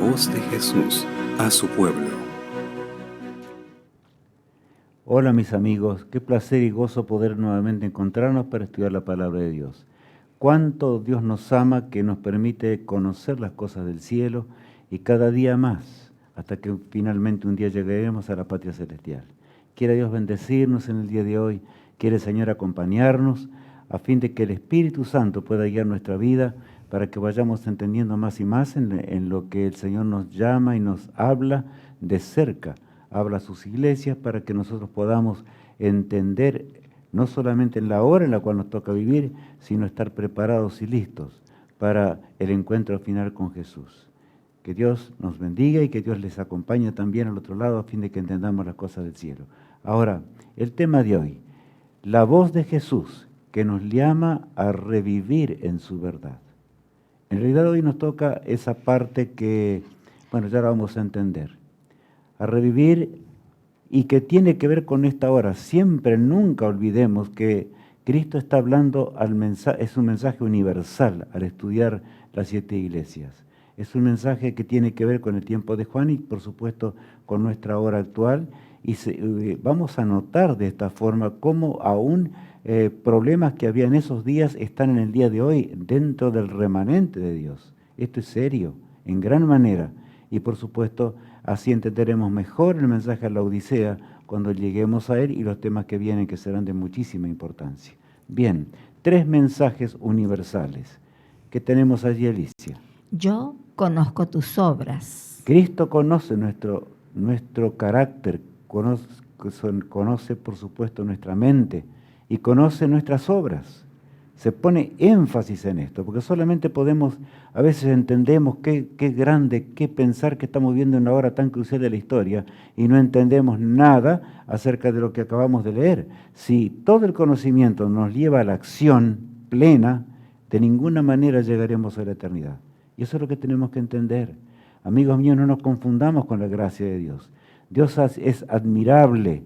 voz de Jesús a su pueblo. Hola mis amigos, qué placer y gozo poder nuevamente encontrarnos para estudiar la palabra de Dios. Cuánto Dios nos ama que nos permite conocer las cosas del cielo y cada día más, hasta que finalmente un día lleguemos a la patria celestial. Quiere Dios bendecirnos en el día de hoy, quiere el Señor acompañarnos a fin de que el Espíritu Santo pueda guiar nuestra vida para que vayamos entendiendo más y más en lo que el Señor nos llama y nos habla de cerca. Habla a sus iglesias para que nosotros podamos entender no solamente en la hora en la cual nos toca vivir, sino estar preparados y listos para el encuentro final con Jesús. Que Dios nos bendiga y que Dios les acompañe también al otro lado a fin de que entendamos las cosas del cielo. Ahora, el tema de hoy, la voz de Jesús que nos llama a revivir en su verdad. En realidad hoy nos toca esa parte que, bueno, ya la vamos a entender. A revivir y que tiene que ver con esta hora. Siempre, nunca olvidemos que Cristo está hablando es un mensaje universal al estudiar las 7 iglesias. Es un mensaje que tiene que ver con el tiempo de Juan y por supuesto con nuestra hora actual. Y vamos a notar de esta forma cómo aún problemas que había en esos días están en el día de hoy dentro del remanente de Dios. Esto es serio, en gran manera. Y por supuesto, así entenderemos mejor el mensaje a la Odisea cuando lleguemos a él y los temas que vienen que serán de muchísima importancia. Bien, 3 mensajes universales. ¿Qué tenemos allí, Alicia? Yo conozco tus obras. Cristo conoce nuestro carácter, conoce por supuesto nuestra mente y conoce nuestras obras. Se pone énfasis en esto, porque solamente a veces entendemos qué grande, qué pensar que estamos viendo en una hora tan crucial de la historia y no entendemos nada acerca de lo que acabamos de leer. Si todo el conocimiento nos lleva a la acción plena, de ninguna manera llegaremos a la eternidad. Y eso es lo que tenemos que entender. Amigos míos, no nos confundamos con la gracia de Dios. Dios es admirable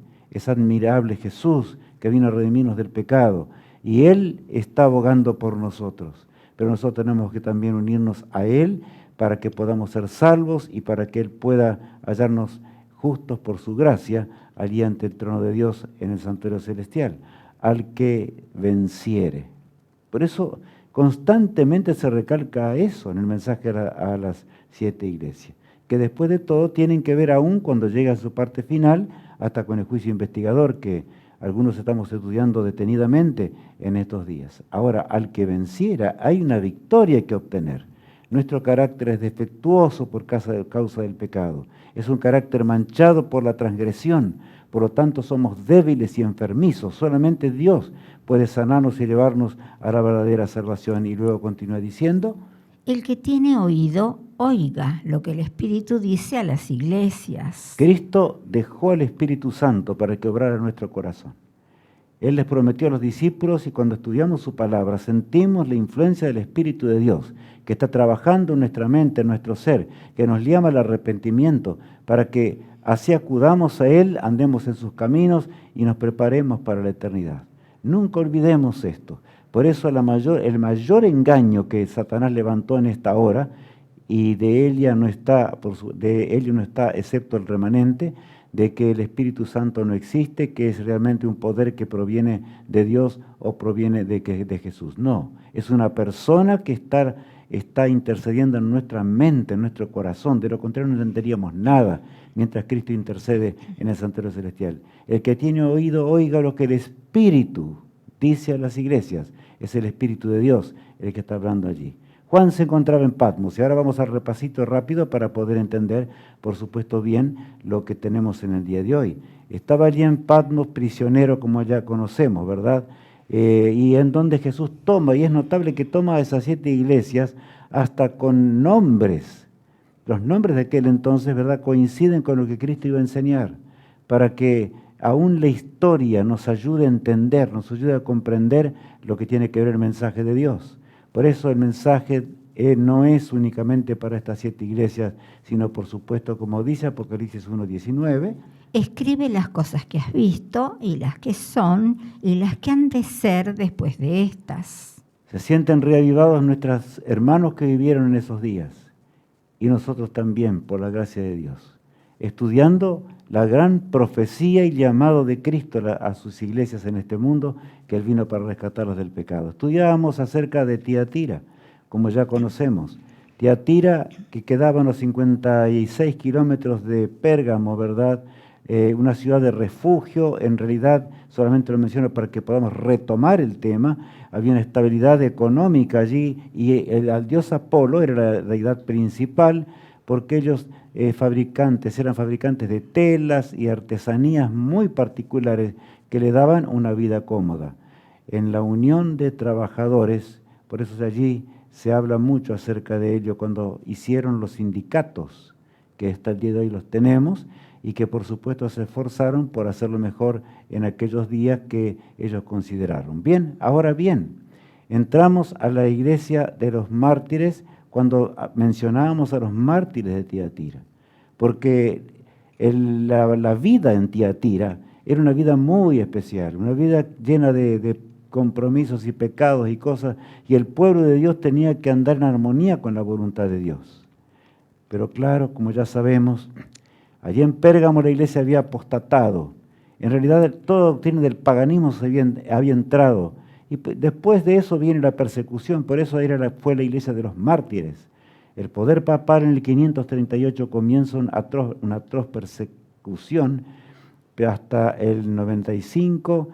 Jesús que vino a redimirnos del pecado. Y Él está abogando por nosotros. Pero nosotros tenemos que también unirnos a Él para que podamos ser salvos y para que Él pueda hallarnos justos por su gracia allí ante el trono de Dios en el santuario celestial. Al que venciere. Por eso constantemente se recalca eso en el mensaje a las 7 iglesias. Que después de todo tienen que ver aún cuando llega a su parte final, hasta con el juicio investigador que algunos estamos estudiando detenidamente en estos días. Ahora, al que venciera, hay una victoria que obtener. Nuestro carácter es defectuoso por causa del pecado. Es un carácter manchado por la transgresión. Por lo tanto, somos débiles y enfermizos. Solamente Dios puede sanarnos y llevarnos a la verdadera salvación. Y luego continúa diciendo: el que tiene oído, oiga lo que el Espíritu dice a las iglesias. Cristo dejó al Espíritu Santo para que obrara en nuestro corazón. Él les prometió a los discípulos y cuando estudiamos su palabra sentimos la influencia del Espíritu de Dios que está trabajando en nuestra mente, en nuestro ser, que nos llama al arrepentimiento para que así acudamos a Él, andemos en sus caminos y nos preparemos para la eternidad. Nunca olvidemos esto. Por eso el mayor engaño que Satanás levantó en esta hora, y de él ya no está, excepto el remanente, de que el Espíritu Santo no existe, que es realmente un poder que proviene de Dios o proviene de Jesús. No, es una persona que está intercediendo en nuestra mente, en nuestro corazón. De lo contrario no entenderíamos nada mientras Cristo intercede en el santuario celestial. El que tiene oído, oiga lo que el Espíritu dice a las iglesias. Es el Espíritu de Dios el que está hablando allí. Juan se encontraba en Patmos y ahora vamos al repasito rápido para poder entender, por supuesto, bien lo que tenemos en el día de hoy. Estaba allí en Patmos prisionero, como ya conocemos, ¿verdad? Y en donde Jesús toma, y es notable que toma esas 7 iglesias hasta con nombres. Los nombres de aquel entonces, ¿verdad?, coinciden con lo que Cristo iba a enseñar, para que aún la historia nos ayude a entender, nos ayude a comprender lo que tiene que ver el mensaje de Dios. Por eso el mensaje no es únicamente para estas 7 iglesias, sino por supuesto, como dice Apocalipsis 1:19, escribe las cosas que has visto y las que son y las que han de ser después de estas. Se sienten reavivados nuestros hermanos que vivieron en esos días y nosotros también, por la gracia de Dios, estudiando la gran profecía y llamado de Cristo a sus iglesias en este mundo, que Él vino para rescatarlos del pecado. Estudiábamos acerca de Tiatira, como ya conocemos. Tiatira, que quedaba a los 56 kilómetros de Pérgamo, ¿verdad? Una ciudad de refugio, en realidad solamente lo menciono para que podamos retomar el tema. Había una estabilidad económica allí y el dios Apolo era la deidad principal, porque ellos eran fabricantes de telas y artesanías muy particulares que le daban una vida cómoda. En la unión de trabajadores, por eso allí se habla mucho acerca de ello cuando hicieron los sindicatos, que hasta el día de hoy los tenemos, y que por supuesto se esforzaron por hacerlo mejor en aquellos días que ellos consideraron. Bien, ahora bien, entramos a la iglesia de los mártires cuando mencionábamos a los mártires de Tiatira, porque la vida en Tiatira era una vida muy especial, una vida llena de compromisos y pecados y cosas, y el pueblo de Dios tenía que andar en armonía con la voluntad de Dios. Pero claro, como ya sabemos, allí en Pérgamo la iglesia había apostatado. En realidad toda doctrina del paganismo había entrado. Y después de eso viene la persecución, por eso fue la iglesia de los mártires. El poder papal en el 538 comienza una atroz persecución, hasta el 95,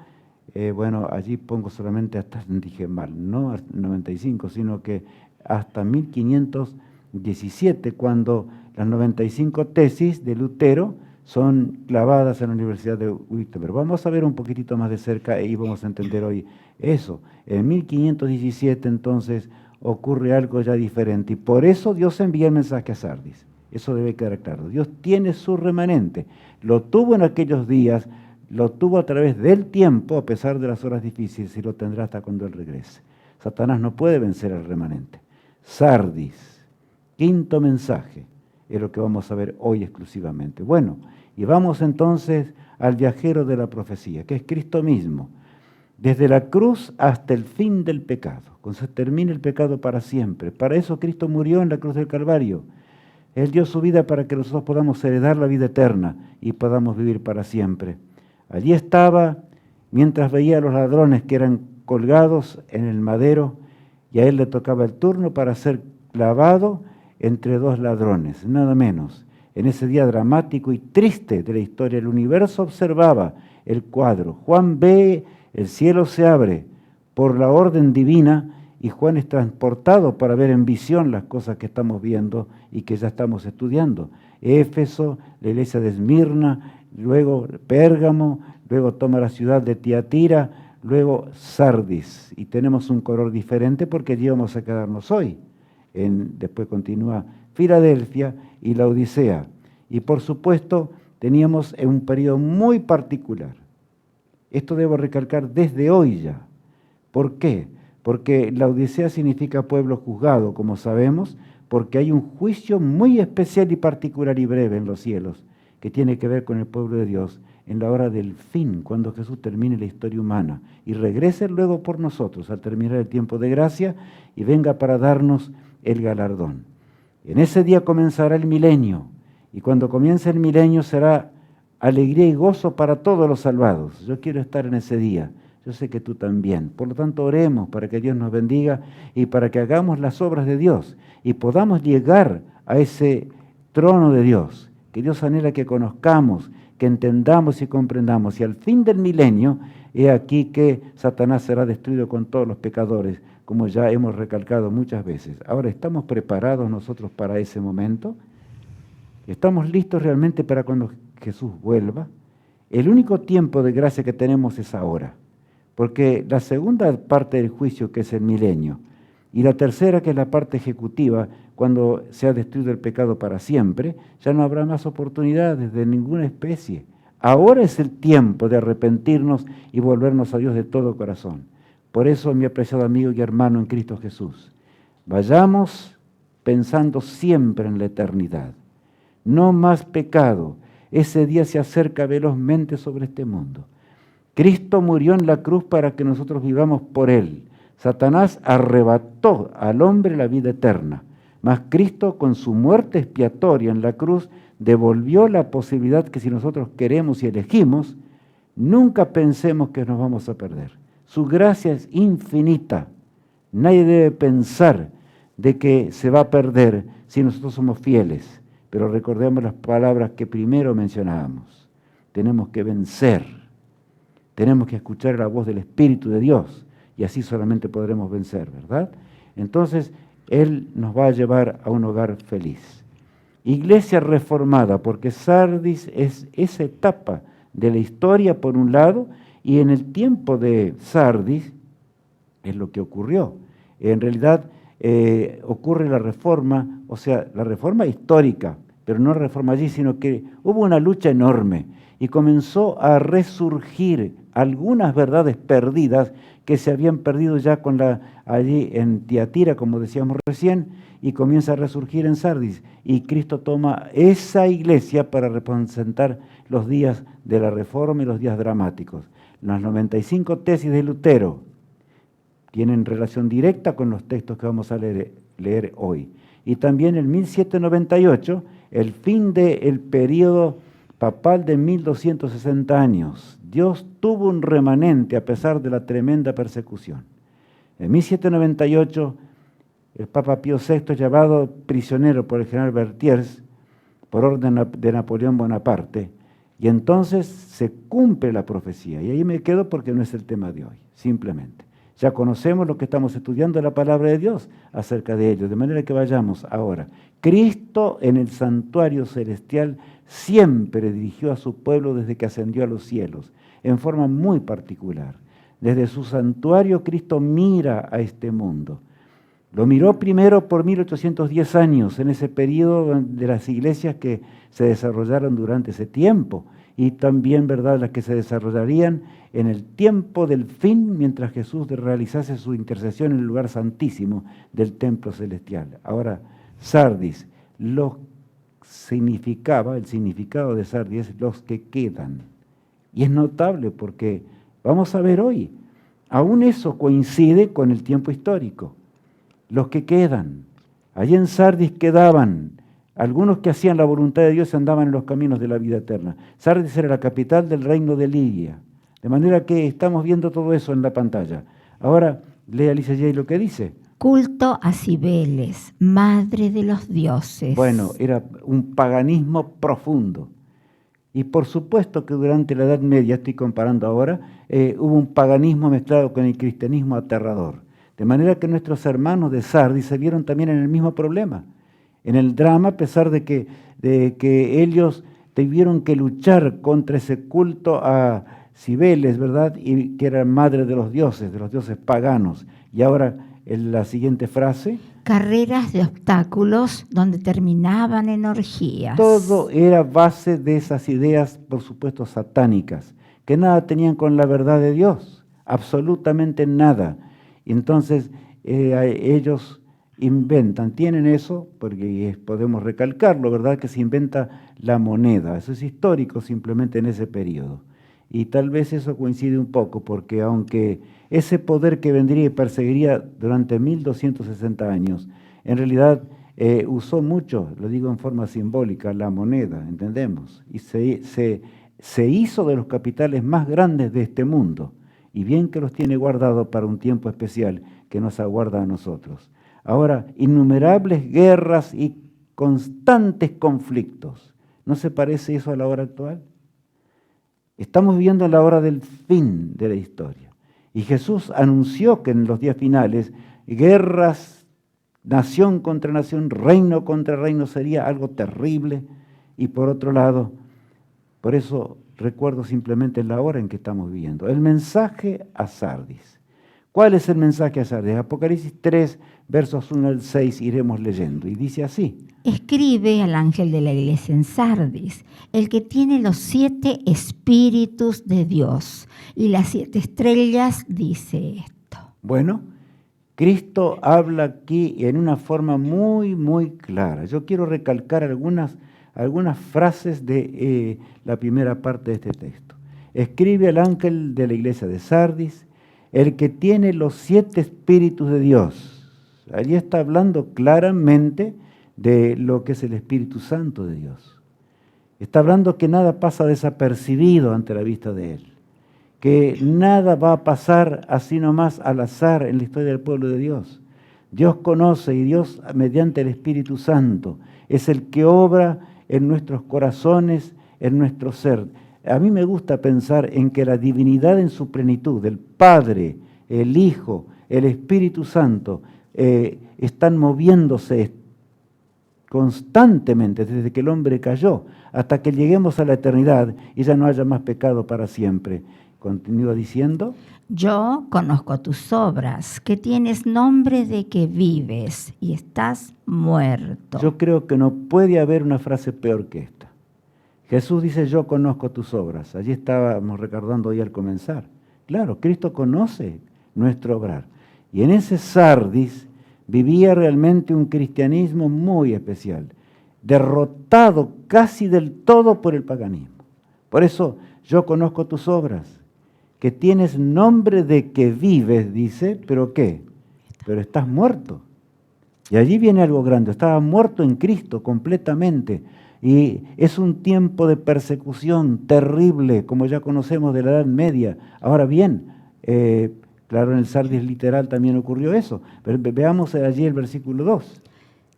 allí pongo solamente dije mal, no 95, sino que hasta 1517, cuando las 95 tesis de Lutero son clavadas en la Universidad de Wittenberg. Vamos a ver un poquitito más de cerca y vamos a entender hoy eso. En 1517 entonces ocurre algo ya diferente y por eso Dios envía el mensaje a Sardis. Eso debe quedar claro. Dios tiene su remanente. Lo tuvo en aquellos días, lo tuvo a través del tiempo, a pesar de las horas difíciles, y lo tendrá hasta cuando Él regrese. Satanás no puede vencer al remanente. Sardis, quinto mensaje, es lo que vamos a ver hoy exclusivamente. Bueno, y vamos entonces al viajero de la profecía, que es Cristo mismo. Desde la cruz hasta el fin del pecado, cuando se termine el pecado para siempre. Para eso Cristo murió en la cruz del Calvario. Él dio su vida para que nosotros podamos heredar la vida eterna y podamos vivir para siempre. Allí estaba mientras veía a los ladrones que eran colgados en el madero y a Él le tocaba el turno para ser clavado entre dos ladrones, nada menos. En ese día dramático y triste de la historia, el universo observaba el cuadro. Juan ve, el cielo se abre por la orden divina y Juan es transportado para ver en visión las cosas que estamos viendo y que ya estamos estudiando. Éfeso, la iglesia de Esmirna, luego Pérgamo, luego toma la ciudad de Tiatira, luego Sardis. Y tenemos un color diferente porque allí vamos a quedarnos hoy. Después continúa Filadelfia y la Odisea. Y por supuesto teníamos un periodo muy particular. Esto debo recalcar desde hoy ya. ¿Por qué? Porque la Odisea significa pueblo juzgado, como sabemos, porque hay un juicio muy especial y particular y breve en los cielos, que tiene que ver con el pueblo de Dios en la hora del fin, cuando Jesús termine la historia humana y regrese luego por nosotros al terminar el tiempo de gracia y venga para darnos el galardón. En ese día comenzará el milenio, y cuando comience el milenio será alegría y gozo para todos los salvados. Yo quiero estar en ese día, yo sé que tú también. Por lo tanto, oremos para que Dios nos bendiga y para que hagamos las obras de Dios y podamos llegar a ese trono de Dios, que Dios anhela que conozcamos, que entendamos y comprendamos. Y al fin del milenio, he aquí que Satanás será destruido con todos los pecadores, como ya hemos recalcado muchas veces. Ahora, ¿estamos preparados nosotros para ese momento? ¿Estamos listos realmente para cuando Jesús vuelva? El único tiempo de gracia que tenemos es ahora, porque la segunda parte del juicio, que es el milenio, y la tercera, que es la parte ejecutiva, cuando se ha destruido el pecado para siempre, ya no habrá más oportunidades de ninguna especie. Ahora es el tiempo de arrepentirnos y volvernos a Dios de todo corazón. Por eso, mi apreciado amigo y hermano en Cristo Jesús, vayamos pensando siempre en la eternidad. No más pecado. Ese día se acerca velozmente sobre este mundo. Cristo murió en la cruz para que nosotros vivamos por Él. Satanás arrebató al hombre la vida eterna. Mas Cristo, con su muerte expiatoria en la cruz, devolvió la posibilidad que si nosotros queremos y elegimos, nunca pensemos que nos vamos a perder. Su gracia es infinita. Nadie debe pensar de que se va a perder si nosotros somos fieles. Pero recordemos las palabras que primero mencionábamos. Tenemos que vencer. Tenemos que escuchar la voz del Espíritu de Dios. Y así solamente podremos vencer, ¿verdad? Entonces, Él nos va a llevar a un hogar feliz. Iglesia reformada, porque Sardis es esa etapa de la historia por un lado, y en el tiempo de Sardis es lo que ocurrió. En realidad ocurre la reforma, o sea, la reforma histórica, pero no reforma allí, sino que hubo una lucha enorme y comenzó a resurgir algunas verdades perdidas que se habían perdido ya allí en Tiatira, como decíamos recién, y comienza a resurgir en Sardis. Y Cristo toma esa iglesia para representar los días de la Reforma y los días dramáticos. Las 95 tesis de Lutero tienen relación directa con los textos que vamos a leer hoy. Y también en 1798, el fin del periodo papal de 1260 años. Dios tuvo un remanente a pesar de la tremenda persecución. En 1798, el Papa Pío VI es llevado prisionero por el general Berthiers por orden de Napoleón Bonaparte, y entonces se cumple la profecía. Y ahí me quedo porque no es el tema de hoy, simplemente. Ya conocemos lo que estamos estudiando, la palabra de Dios acerca de ello, de manera que vayamos ahora. Cristo en el santuario celestial siempre dirigió a su pueblo desde que ascendió a los cielos, en forma muy particular. Desde su santuario Cristo mira a este mundo. Lo miró primero por 1810 años, en ese periodo de las iglesias que se desarrollaron durante ese tiempo, y también, ¿verdad?, las que se desarrollarían en el tiempo del fin, mientras Jesús realizase su intercesión en el lugar santísimo del templo celestial. Ahora, Sardis, el significado de Sardis es los que quedan. Y es notable porque, vamos a ver hoy, aún eso coincide con el tiempo histórico. Los que quedan. Allí en Sardis quedaban algunos que hacían la voluntad de Dios y andaban en los caminos de la vida eterna. Sardis era la capital del reino de Lidia. De manera que estamos viendo todo eso en la pantalla. Ahora, lea Alicia J. lo que dice. Culto a Cibeles, madre de los dioses. Bueno, era un paganismo profundo. Y por supuesto que durante la Edad Media, estoy comparando ahora, hubo un paganismo mezclado con el cristianismo aterrador. De manera que nuestros hermanos de Sardis se vieron también en el mismo problema, en el drama, a pesar de que ellos tuvieron que luchar contra ese culto a Cibeles, ¿verdad? Y que era madre de los dioses paganos. Y ahora, en la siguiente frase. Carreras de obstáculos donde terminaban en orgías. Todo era base de esas ideas, por supuesto, satánicas, que nada tenían con la verdad de Dios, absolutamente nada. Entonces, ellos tienen eso, porque podemos recalcarlo, ¿verdad?, que se inventa la moneda. Eso es histórico simplemente en ese periodo. Y tal vez eso coincide un poco, porque aunque ese poder que vendría y perseguiría durante 1260 años, en realidad usó mucho, lo digo en forma simbólica, la moneda, ¿entendemos? Y se hizo de los capitales más grandes de este mundo. Y bien que los tiene guardados para un tiempo especial que nos aguarda a nosotros. Ahora, innumerables guerras y constantes conflictos. ¿No se parece eso a la hora actual? Estamos viviendo la hora del fin de la historia. Y Jesús anunció que en los días finales, guerras, nación contra nación, reino contra reino, sería algo terrible. Y por otro lado, por eso recuerdo simplemente la hora en que estamos viviendo. El mensaje a Sardis. ¿Cuál es el mensaje a Sardis? Apocalipsis 3, versos 1 al 6, iremos leyendo. Y dice así. Escribe al ángel de la iglesia en Sardis, el que tiene los 7 espíritus de Dios y las 7 estrellas, dice esto. Bueno, Cristo habla aquí en una forma muy, muy clara. Yo quiero recalcar algunas frases de la primera parte de este texto. Escribe al ángel de la iglesia de Sardis, el que tiene los 7 espíritus de Dios. Allí está hablando claramente de lo que es el Espíritu Santo de Dios. Está hablando que nada pasa desapercibido ante la vista de Él, que nada va a pasar así nomás al azar en la historia del pueblo de Dios. Dios conoce y Dios, mediante el Espíritu Santo, es el que obra en nuestros corazones, en nuestro ser. A mí me gusta pensar en que la divinidad en su plenitud, el Padre, el Hijo, el Espíritu Santo, están moviéndose constantemente desde que el hombre cayó, hasta que lleguemos a la eternidad y ya no haya más pecado para siempre. Continúa diciendo: yo conozco tus obras, que tienes nombre de que vives y estás muerto. Yo creo que no puede haber una frase peor que esta. Jesús dice: yo conozco tus obras. Allí estábamos recordando hoy al comenzar. Claro, Cristo conoce nuestro obrar. Y en ese Sardis vivía realmente un cristianismo muy especial, derrotado casi del todo por el paganismo. Por eso, yo conozco tus obras, que tienes nombre de que vives, dice, ¿pero qué? Pero estás muerto. Y allí viene algo grande, estaba muerto en Cristo completamente. Y es un tiempo de persecución terrible, como ya conocemos de la Edad Media. Ahora bien, claro, en el Sardis literal también ocurrió eso. Pero veamos allí el versículo 2.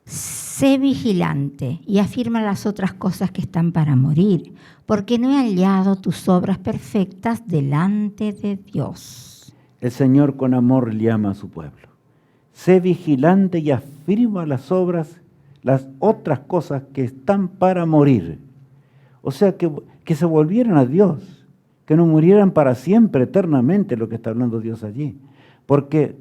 Sé vigilante y afirma las otras cosas que están para morir, porque no he hallado tus obras perfectas delante de Dios. El Señor con amor llama a su pueblo. Sé vigilante y afirma las obras, las otras cosas que están para morir. O sea, que se volvieran a Dios, que no murieran para siempre, eternamente, lo que está hablando Dios allí. Porque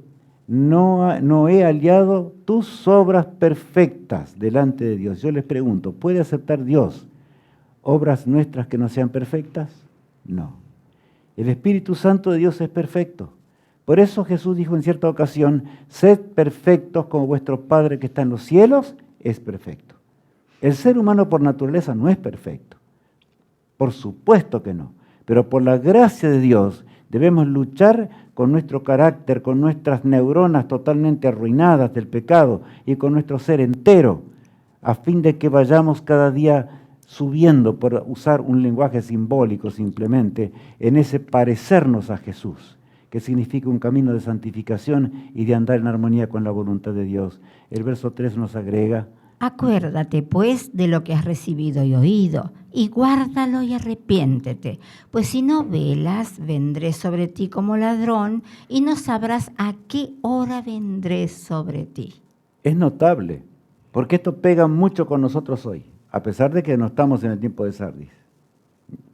no he hallado tus obras perfectas delante de Dios. Yo les pregunto, ¿puede aceptar Dios obras nuestras que no sean perfectas? No. El Espíritu Santo de Dios es perfecto. Por eso Jesús dijo en cierta ocasión: sed perfectos como vuestro Padre que está en los cielos es perfecto. El ser humano por naturaleza no es perfecto. Por supuesto que no. Pero por la gracia de Dios debemos luchar con nuestro carácter, con nuestras neuronas totalmente arruinadas del pecado y con nuestro ser entero, a fin de que vayamos cada día subiendo, por usar un lenguaje simbólico simplemente, en ese parecernos a Jesús, que significa un camino de santificación y de andar en armonía con la voluntad de Dios. El verso 3 nos agrega: acuérdate, pues, de lo que has recibido y oído, y guárdalo y arrepiéntete, pues si no velas, vendré sobre ti como ladrón, y no sabrás a qué hora vendré sobre ti. Es notable, porque esto pega mucho con nosotros hoy, a pesar de que no estamos en el tiempo de Sardis,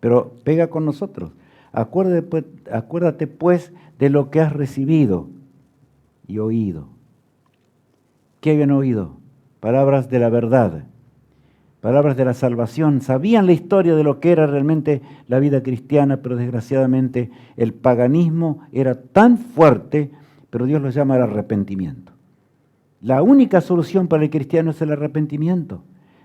pero pega con nosotros. Acuérdate pues de lo que has recibido y oído. ¿Qué habían oído? Palabras de la verdad, palabras de la salvación. Sabían la historia de lo que era realmente la vida cristiana, pero desgraciadamente el paganismo era tan fuerte, pero Dios lo llama al arrepentimiento. La única solución para el cristiano es el arrepentimiento.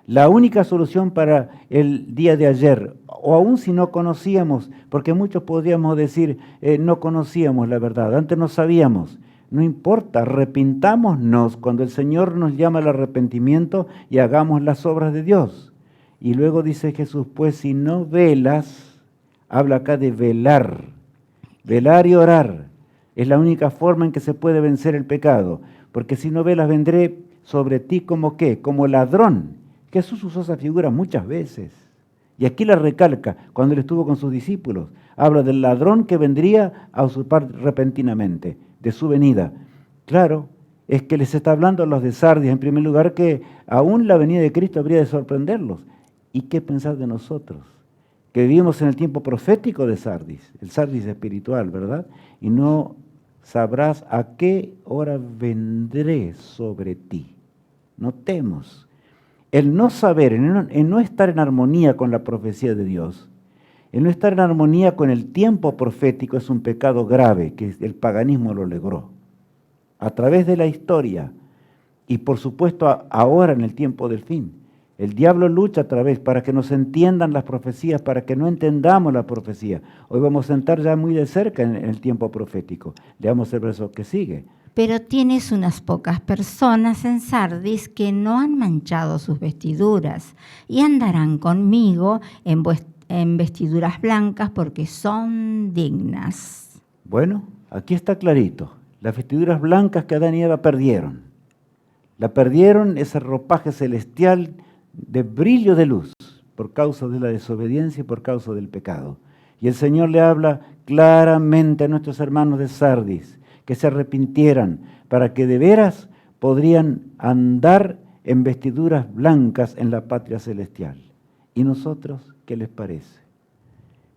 La única solución para el día de ayer, o aún si no conocíamos, porque muchos podríamos decir, no conocíamos la verdad, antes no sabíamos. No importa, arrepintámonos cuando el Señor nos llama al arrepentimiento y hagamos las obras de Dios. Y luego dice Jesús, pues si no velas, habla acá de velar y orar. Es la única forma en que se puede vencer el pecado, porque si no velas vendré sobre ti como ¿qué? Como ladrón. Jesús usó esa figura muchas veces. Y aquí la recalca cuando él estuvo con sus discípulos. Habla del ladrón que vendría a usurpar repentinamente, de su venida. Claro, es que les está hablando a los de Sardis, en primer lugar, que aún la venida de Cristo habría de sorprenderlos. ¿Y qué pensar de nosotros? Que vivimos en el tiempo profético de Sardis, el Sardis espiritual, ¿verdad? Y no sabrás a qué hora vendré sobre ti. Notemos, el no saber, el no estar en armonía con la profecía de Dios, el no estar en armonía con el tiempo profético es un pecado grave, que el paganismo lo logró. A través de la historia, y por supuesto ahora en el tiempo del fin, el diablo lucha a través para que nos entiendan las profecías, para que no entendamos la profecía. Hoy vamos a entrar ya muy de cerca en el tiempo profético. Leamos el verso que sigue. Pero tienes unas pocas personas en Sardis que no han manchado sus vestiduras y andarán conmigo en vestiduras blancas porque son dignas. Bueno, aquí está clarito. Las vestiduras blancas que Adán y Eva perdieron. La perdieron ese ropaje celestial de brillo de luz por causa de la desobediencia y por causa del pecado. Y el Señor le habla claramente a nuestros hermanos de Sardis que se arrepintieran para que de veras podrían andar en vestiduras blancas en la patria celestial. ¿Y nosotros qué les parece?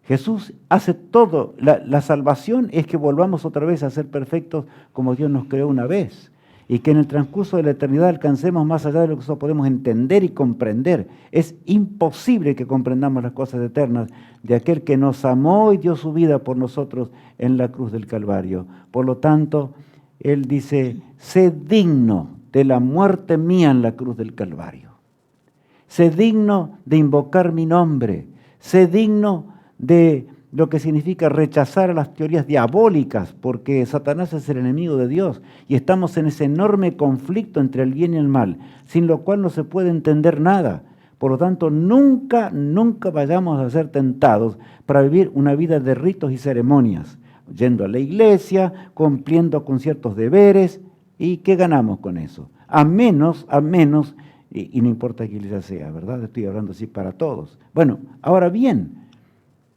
Jesús hace todo, la salvación es que volvamos otra vez a ser perfectos como Dios nos creó una vez y que en el transcurso de la eternidad alcancemos más allá de lo que nosotros podemos entender y comprender. Es imposible que comprendamos las cosas eternas de aquel que nos amó y dio su vida por nosotros en la cruz del Calvario. Por lo tanto, Él dice, sé digno de la muerte mía en la cruz del Calvario. Sé digno de invocar mi nombre. Sé digno de lo que significa rechazar a las teorías diabólicas, porque Satanás es el enemigo de Dios y estamos en ese enorme conflicto entre el bien y el mal, sin lo cual no se puede entender nada. Por lo tanto, nunca vayamos a ser tentados para vivir una vida de ritos y ceremonias, yendo a la iglesia, cumpliendo con ciertos deberes. ¿Y qué ganamos con eso? A menos, y no importa qué iglesia sea, ¿verdad? Estoy hablando así para todos. Bueno, ahora bien,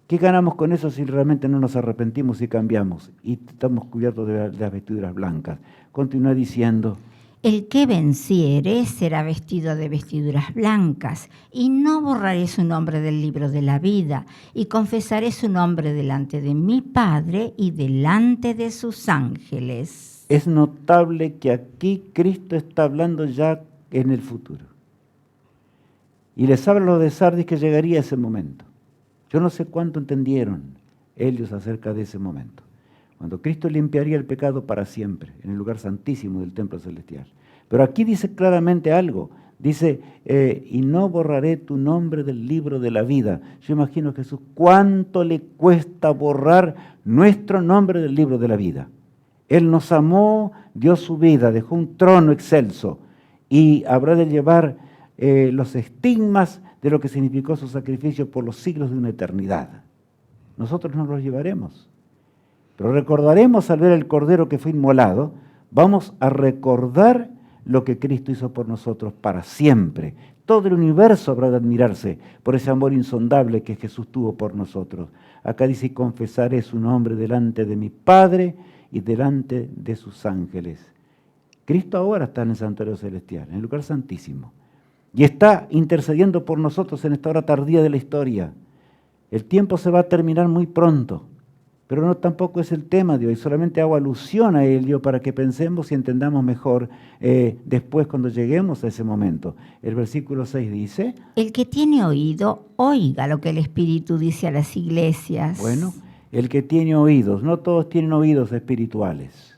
¿qué ganamos con eso si realmente no nos arrepentimos y cambiamos y estamos cubiertos de las vestiduras blancas? Continúa diciendo, El que venciere será vestido de vestiduras blancas, y no borraré su nombre del libro de la vida, y confesaré su nombre delante de mi Padre y delante de sus ángeles. es notable que aquí Cristo está hablando ya en el futuro. Y les habla a los de Sardis que llegaría ese momento. Yo no sé cuánto entendieron ellos acerca de ese momento, cuando Cristo limpiaría el pecado para siempre, en el lugar santísimo del templo celestial. Pero aquí dice claramente algo, dice, y no borraré tu nombre del libro de la vida. Yo imagino a Jesús, ¿cuánto le cuesta borrar nuestro nombre del libro de la vida? Él nos amó, dio su vida, dejó un trono excelso, y habrá de llevar los estigmas de lo que significó su sacrificio por los siglos de una eternidad. Nosotros no los llevaremos, pero recordaremos al ver el Cordero que fue inmolado, vamos a recordar lo que Cristo hizo por nosotros para siempre. Todo el universo habrá de admirarse por ese amor insondable que Jesús tuvo por nosotros. Acá dice, confesaré su nombre delante de mi Padre y delante de sus ángeles. Cristo ahora está en el santuario celestial, en el lugar santísimo, y está intercediendo por nosotros en esta hora tardía de la historia. El tiempo se va a terminar muy pronto, pero no tampoco es el tema de hoy, solamente hago alusión a ello para que pensemos y entendamos mejor después cuando lleguemos a ese momento. El versículo 6 dice, El que tiene oído, oiga lo que el Espíritu dice a las iglesias. bueno, el que tiene oídos, no todos tienen oídos espirituales,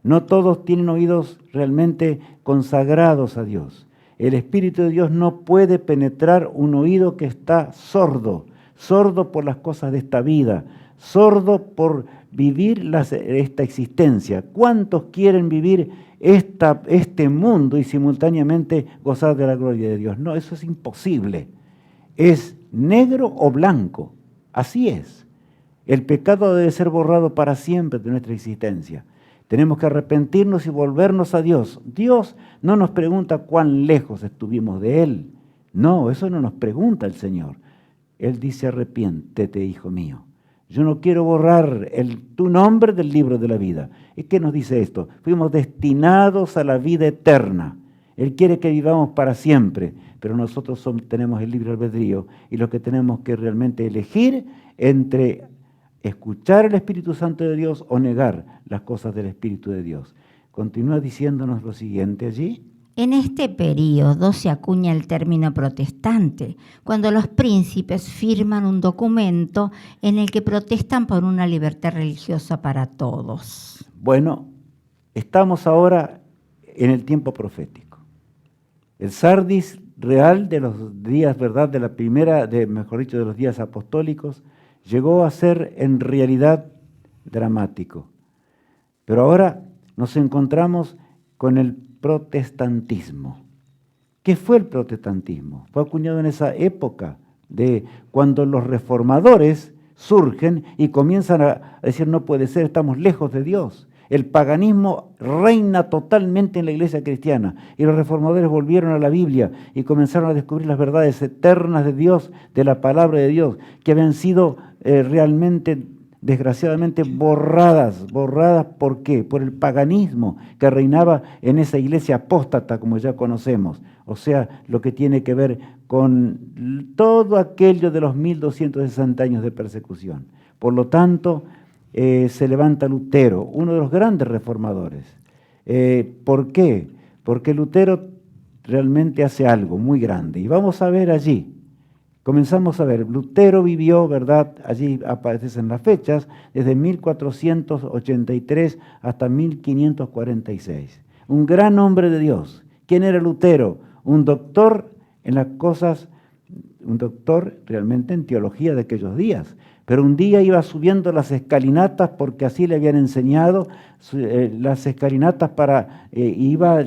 no todos tienen oídos realmente consagrados a Dios. El Espíritu de Dios no puede penetrar un oído que está sordo, sordo por las cosas de esta vida, sordo por vivir esta existencia. ¿Cuántos quieren vivir este mundo y simultáneamente gozar de la gloria de Dios? No, eso es imposible. Es negro o blanco, así es. El pecado debe ser borrado para siempre de nuestra existencia. Tenemos que arrepentirnos y volvernos a Dios. Dios no nos pregunta cuán lejos estuvimos de Él. No, eso no nos pregunta el Señor. Él dice, arrepiéntete, hijo mío. Yo no quiero borrar tu nombre del libro de la vida. ¿Y qué nos dice esto? Fuimos destinados a la vida eterna. Él quiere que vivamos para siempre, pero nosotros tenemos el libre albedrío y lo que tenemos que realmente elegir entre escuchar el Espíritu Santo de Dios o negar las cosas del Espíritu de Dios. Continúa diciéndonos lo siguiente allí. En este período se acuña el término protestante, cuando los príncipes firman un documento en el que protestan por una libertad religiosa para todos. Bueno, estamos ahora en el tiempo profético. El Sardis real de los días, ¿verdad?, de los días apostólicos, llegó a ser en realidad dramático. Pero ahora nos encontramos con el protestantismo. ¿Qué fue el protestantismo? Fue acuñado en esa época de cuando los reformadores surgen y comienzan a decir no puede ser, estamos lejos de Dios. El paganismo reina totalmente en la iglesia cristiana y los reformadores volvieron a la Biblia y comenzaron a descubrir las verdades eternas de Dios, de la palabra de Dios, que habían sido realmente, desgraciadamente, borradas. ¿Por qué? Por el paganismo que reinaba en esa iglesia apóstata, como ya conocemos. O sea, lo que tiene que ver con todo aquello de los 1260 años de persecución. Por lo tanto, se levanta Lutero, uno de los grandes reformadores. ¿Por qué? Porque Lutero realmente hace algo muy grande. Y vamos a ver allí. Comenzamos a ver, Lutero vivió, ¿verdad? Allí aparecen las fechas, desde 1483 hasta 1546. Un gran hombre de Dios. ¿Quién era Lutero? Un doctor en las cosas, un doctor realmente en teología de aquellos días. Pero un día iba subiendo las escalinatas, porque así le habían enseñado, las escalinatas iba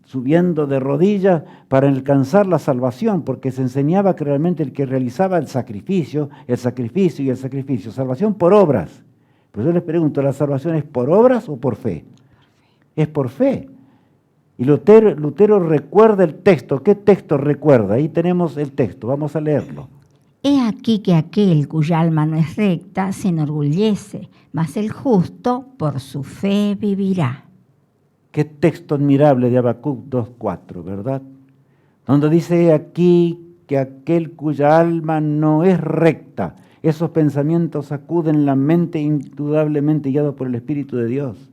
subiendo de rodillas para alcanzar la salvación, porque se enseñaba que realmente el que realizaba el sacrificio y el sacrificio, salvación por obras. Pero yo les pregunto, ¿la salvación es por obras o por fe? Es por fe. Y Lutero recuerda el texto. ¿Qué texto recuerda? Ahí tenemos el texto, vamos a leerlo. He aquí que aquel cuya alma no es recta se enorgullece, mas el justo por su fe vivirá. Qué texto admirable de Habacuc 2:4, ¿verdad? Donde dice aquí que aquel cuya alma no es recta, esos pensamientos acuden la mente indudablemente guiado por el Espíritu de Dios.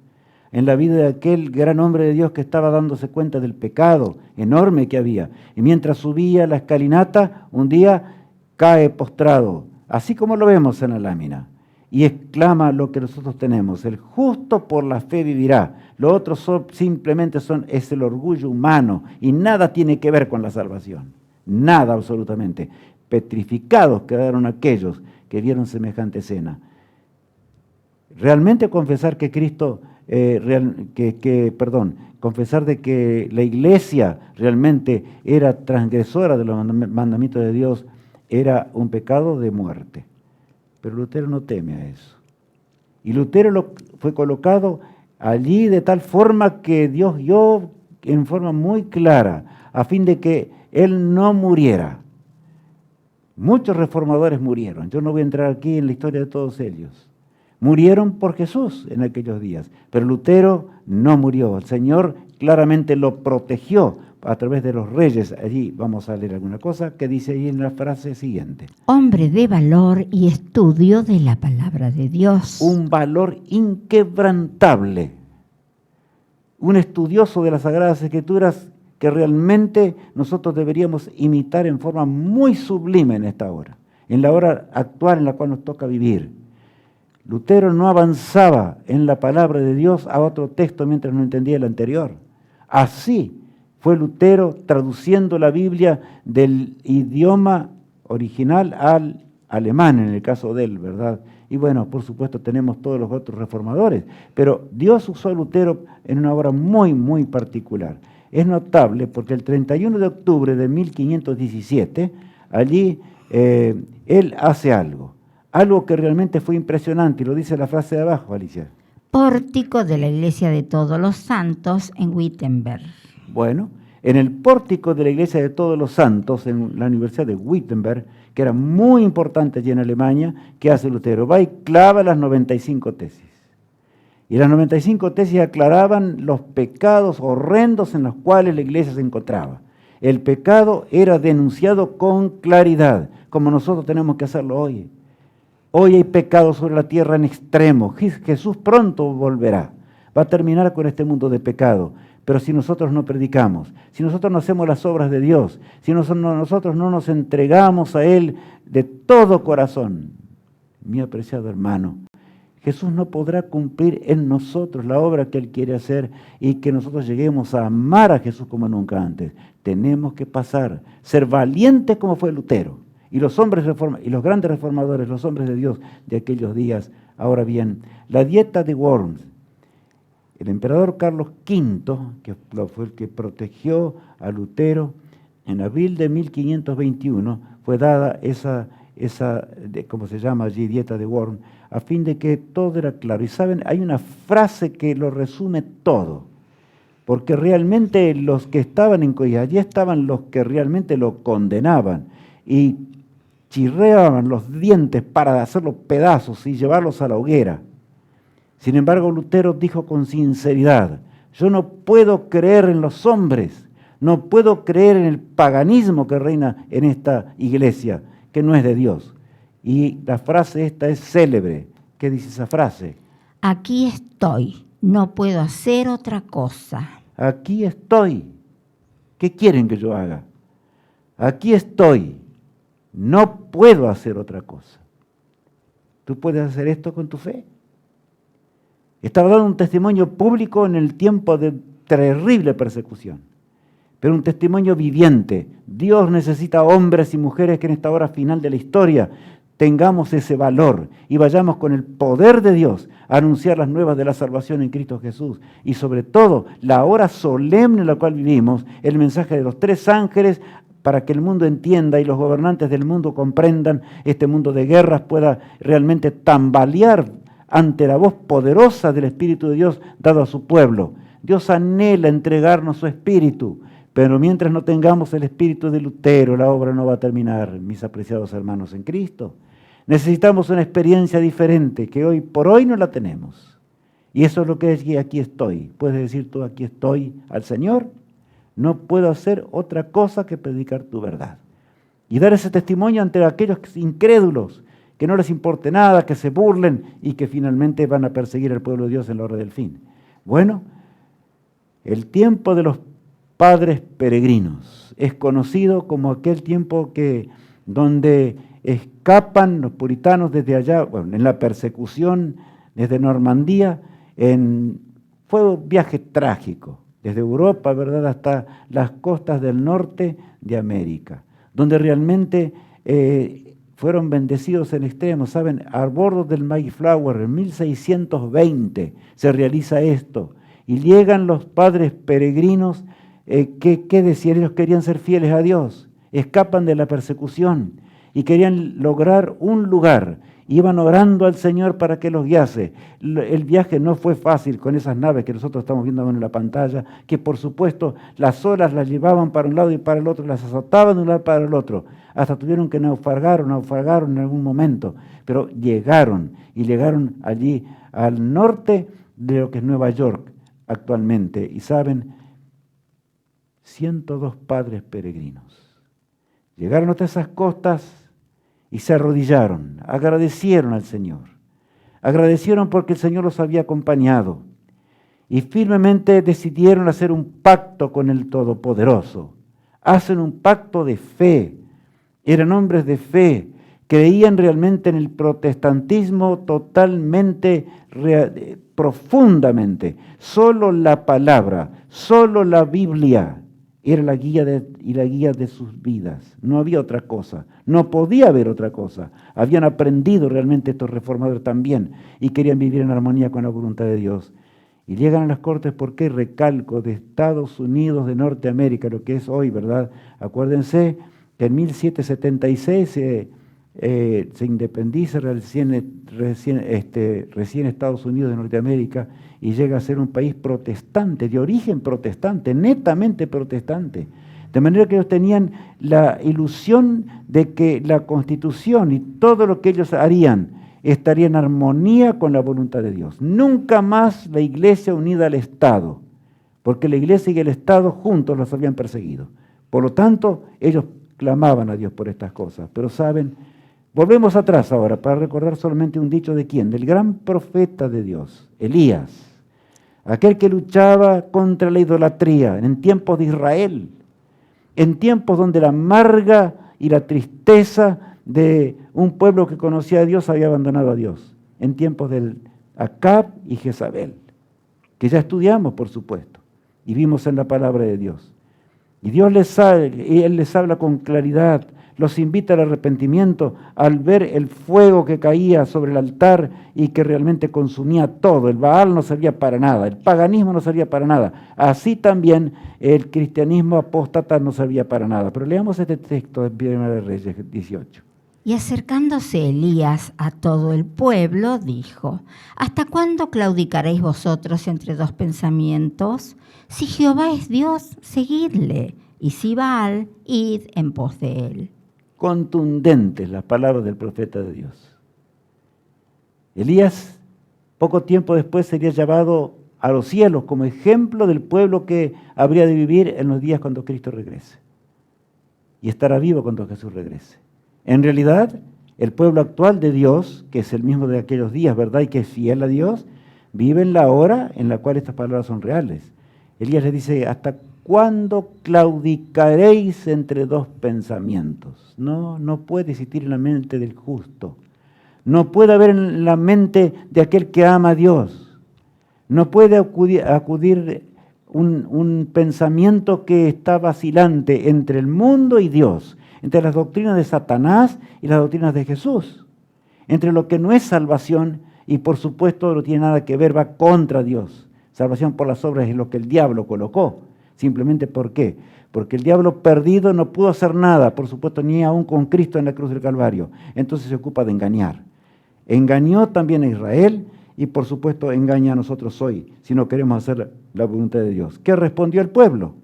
En la vida de aquel gran hombre de Dios que estaba dándose cuenta del pecado enorme que había. Y mientras subía la escalinata, un día cae postrado, así como lo vemos en la lámina, y exclama lo que nosotros tenemos: el justo por la fe vivirá. Lo otro simplemente es el orgullo humano y nada tiene que ver con la salvación. Nada absolutamente. Petrificados quedaron aquellos que vieron semejante escena. Realmente confesar que Cristo, confesar de que la iglesia realmente era transgresora de los mandamientos de Dios, era un pecado de muerte. Pero Lutero no teme a eso. Y Lutero fue colocado allí de tal forma que Dios dio en forma muy clara, a fin de que él no muriera. Muchos reformadores murieron. Yo no voy a entrar aquí en la historia de todos ellos. Murieron por Jesús en aquellos días, pero Lutero no murió. El Señor claramente lo protegió a través de los reyes. Allí vamos a leer alguna cosa que dice ahí en la frase siguiente. Hombre de valor y estudio de la palabra de Dios. Un valor inquebrantable. Un estudioso de las Sagradas Escrituras que realmente nosotros deberíamos imitar en forma muy sublime en esta hora, en la hora actual en la cual nos toca vivir. Lutero no avanzaba en la palabra de Dios a otro texto mientras no entendía el anterior. Así fue Lutero traduciendo la Biblia del idioma original al alemán, en el caso de él, ¿verdad? Y bueno, por supuesto tenemos todos los otros reformadores, pero Dios usó a Lutero en una obra muy, muy particular. Es notable porque el 31 de octubre de 1517, allí él hace algo que realmente fue impresionante, y lo dice la frase de abajo, Alicia. Pórtico de la Iglesia de Todos los Santos en Wittenberg. Bueno, en el pórtico de la Iglesia de Todos los Santos, en la Universidad de Wittenberg, que era muy importante allí en Alemania, ¿qué hace Lutero? Va y clava las 95 tesis. Y las 95 tesis aclaraban los pecados horrendos en los cuales la Iglesia se encontraba. El pecado era denunciado con claridad, como nosotros tenemos que hacerlo hoy. Hoy hay pecado sobre la tierra en extremo. Jesús pronto volverá. Va a terminar con este mundo de pecado. Pero si nosotros no predicamos, si nosotros no hacemos las obras de Dios, si nosotros no nos entregamos a Él de todo corazón, mi apreciado hermano, Jesús no podrá cumplir en nosotros la obra que Él quiere hacer y que nosotros lleguemos a amar a Jesús como nunca antes. Tenemos que ser valientes como fue Lutero. Y los grandes reformadores, los hombres de Dios de aquellos días. Ahora bien, la dieta de Worms, El emperador Carlos V, que fue el que protegió a Lutero, en abril de 1521 fue dada esa ¿cómo se llama allí? Dieta de Worms, a fin de que todo era claro. Y saben, hay una frase que lo resume todo, porque realmente los que estaban y allí estaban los que realmente lo condenaban y chirreaban los dientes para hacerlos pedazos y llevarlos a la hoguera. Sin embargo, Lutero dijo con sinceridad: yo no puedo creer en los hombres, no puedo creer en el paganismo que reina en esta iglesia, que no es de Dios. Y la frase esta es célebre. ¿Qué dice esa frase? Aquí estoy, no puedo hacer otra cosa. Aquí estoy. ¿Qué quieren que yo haga? Aquí estoy, no puedo hacer otra cosa. ¿Tú puedes hacer esto con tu fe? Estaba dando un testimonio público en el tiempo de terrible persecución, pero un testimonio viviente. Dios necesita hombres y mujeres que en esta hora final de la historia tengamos ese valor y vayamos con el poder de Dios a anunciar las nuevas de la salvación en Cristo Jesús. Y sobre todo, la hora solemne en la cual vivimos, el mensaje de los 3 ángeles, para que el mundo entienda y los gobernantes del mundo comprendan, este mundo de guerras pueda realmente tambalear ante la voz poderosa del Espíritu de Dios dado a su pueblo. Dios anhela entregarnos su Espíritu, pero mientras no tengamos el Espíritu de Lutero, la obra no va a terminar, mis apreciados hermanos en Cristo. Necesitamos una experiencia diferente, que hoy por hoy no la tenemos. Y eso es lo que es que aquí estoy. ¿Puedes decir tú aquí estoy al Señor? No puedo hacer otra cosa que predicar tu verdad. Y dar ese testimonio ante aquellos incrédulos, que no les importe nada, que se burlen y que finalmente van a perseguir al pueblo de Dios en la hora del fin. Bueno, el tiempo de los padres peregrinos es conocido como aquel tiempo donde escapan los puritanos desde allá, bueno, en la persecución desde Normandía, fue un viaje trágico, desde Europa, ¿verdad?, hasta las costas del norte de América, donde realmente fueron bendecidos en extremo. Saben, a bordo del Mayflower en 1620 se realiza esto, y llegan los padres peregrinos. ¿Qué decían? Ellos querían ser fieles a Dios, escapan de la persecución y querían lograr un lugar. Iban orando al Señor para que los guiase. El viaje no fue fácil con esas naves que nosotros estamos viendo en la pantalla, que por supuesto las olas las llevaban para un lado y para el otro, las azotaban de un lado para el otro, hasta tuvieron que naufragaron en algún momento, pero llegaron allí al norte de lo que es Nueva York actualmente. Y saben, 102 padres peregrinos llegaron hasta esas costas y se arrodillaron, agradecieron al Señor, agradecieron porque el Señor los había acompañado y firmemente decidieron hacer un pacto con el Todopoderoso. Hacen un pacto de fe, eran hombres de fe, creían realmente en el protestantismo totalmente, profundamente. Solo la palabra, solo la Biblia era la guía de sus vidas. No había otra cosa, no podía haber otra cosa. Habían aprendido realmente estos reformadores también y querían vivir en armonía con la voluntad de Dios. Y llegan a las cortes, ¿por qué? Recalco, de Estados Unidos de Norteamérica, lo que es hoy, ¿verdad? Acuérdense que en 1776 se independiza recién Estados Unidos de Norteamérica y llega a ser un país protestante, de origen protestante, netamente protestante. De manera que ellos tenían la ilusión de que la Constitución y todo lo que ellos harían estaría en armonía con la voluntad de Dios. Nunca más la Iglesia unida al Estado, porque la Iglesia y el Estado juntos los habían perseguido. Por lo tanto, ellos clamaban a Dios por estas cosas. Pero saben, volvemos atrás ahora para recordar solamente un dicho de quién, del gran profeta de Dios, Elías, aquel que luchaba contra la idolatría en tiempos de Israel, en tiempos donde la amarga y la tristeza de un pueblo que conocía a Dios había abandonado a Dios, en tiempos de Acab y Jezabel, que ya estudiamos, por supuesto, y vimos en la palabra de Dios. Y Él les habla con claridad, los invita al arrepentimiento al ver el fuego que caía sobre el altar y que realmente consumía todo. El Baal no servía para nada, el paganismo no servía para nada. Así también el cristianismo apóstata no servía para nada. Pero leamos este texto de 1 Reyes 18. Y acercándose Elías a todo el pueblo, dijo: ¿Hasta cuándo claudicaréis vosotros entre dos pensamientos? Si Jehová es Dios, seguidle, y si Baal, id en pos de él. Contundentes las palabras del profeta de Dios. Elías, poco tiempo después, sería llevado a los cielos como ejemplo del pueblo que habría de vivir en los días cuando Cristo regrese. Y estará vivo cuando Jesús regrese. En realidad, el pueblo actual de Dios, que es el mismo de aquellos días, ¿verdad? Y que es fiel a Dios, vive en la hora en la cual estas palabras son reales. Elías le dice: ¿hasta cuándo claudicaréis entre dos pensamientos? No puede existir en la mente del justo. No puede haber en la mente de aquel que ama a Dios. No puede acudir un pensamiento que está vacilante entre el mundo y Dios, entre las doctrinas de Satanás y las doctrinas de Jesús, entre lo que no es salvación y por supuesto no tiene nada que ver, va contra Dios. Salvación por las obras es lo que el diablo colocó. Simplemente ¿por qué? Porque el diablo perdido no pudo hacer nada, por supuesto, ni aún con Cristo en la cruz del Calvario. Entonces se ocupa de engañar. Engañó también a Israel y por supuesto engaña a nosotros hoy, si no queremos hacer la voluntad de Dios. ¿Qué respondió el pueblo?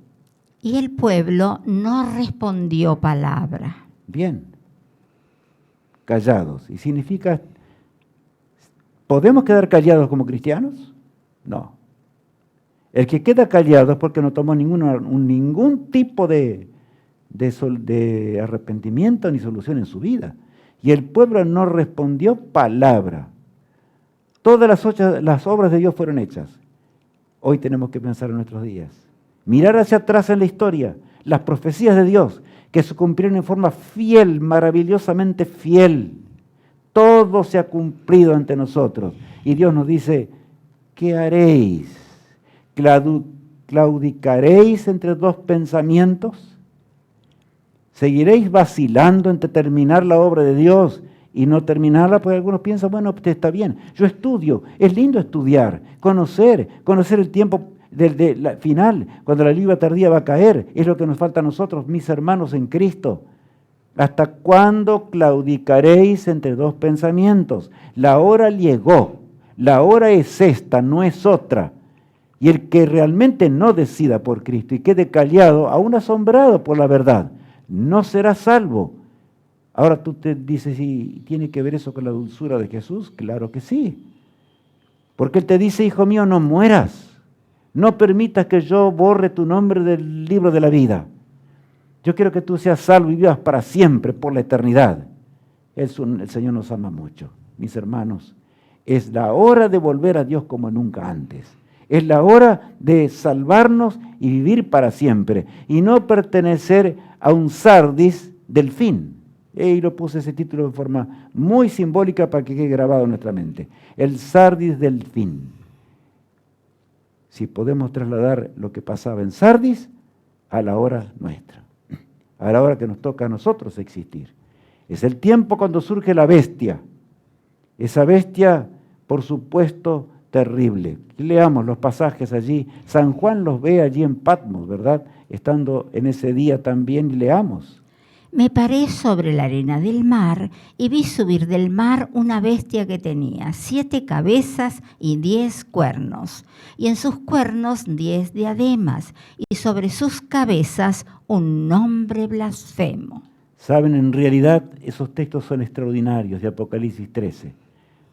Y el pueblo no respondió palabra. Bien, callados. ¿Y significa, podemos quedar callados como cristianos? No. El que queda callado es porque no tomó ningún tipo de arrepentimiento ni solución en su vida. Y el pueblo no respondió palabra. Todas las obras de Dios fueron hechas. Hoy tenemos que pensar en nuestros días. Mirar hacia atrás en la historia, las profecías de Dios, que se cumplieron en forma fiel, maravillosamente fiel. Todo se ha cumplido ante nosotros. Y Dios nos dice: ¿qué haréis? ¿Claudicaréis entre dos pensamientos? ¿Seguiréis vacilando entre terminar la obra de Dios y no terminarla? Porque algunos piensan: bueno, usted está bien, yo estudio, es lindo estudiar, conocer el tiempo del final, cuando la lluvia tardía va a caer, es lo que nos falta a nosotros, mis hermanos en Cristo. ¿Hasta cuándo claudicaréis entre dos pensamientos? La hora llegó, la hora es esta, no es otra. Y el que realmente no decida por Cristo y quede callado, aún asombrado por la verdad, no será salvo. Ahora tú te dices: ¿y tiene que ver eso con la dulzura de Jesús? Claro que sí. Porque Él te dice: hijo mío, no mueras. No permitas que yo borre tu nombre del libro de la vida. Yo quiero que tú seas salvo y vivas para siempre, por la eternidad. El Señor nos ama mucho. Mis hermanos, es la hora de volver a Dios como nunca antes. Es la hora de salvarnos y vivir para siempre. Y no pertenecer a un Sardis del fin. Y lo puse ese título de forma muy simbólica para que quede grabado en nuestra mente. El Sardis del fin. Si podemos trasladar lo que pasaba en Sardis a la hora nuestra, a la hora que nos toca a nosotros existir. Es el tiempo cuando surge la bestia, esa bestia, por supuesto, terrible. Leamos los pasajes allí. San Juan los ve allí en Patmos, ¿verdad? Estando en ese día también, y leamos. Me paré sobre la arena del mar y vi subir del mar una bestia que tenía 7 cabezas y 10 cuernos, y en sus cuernos 10 diademas, y sobre sus cabezas un nombre blasfemo. Saben, en realidad esos textos son extraordinarios de Apocalipsis 13,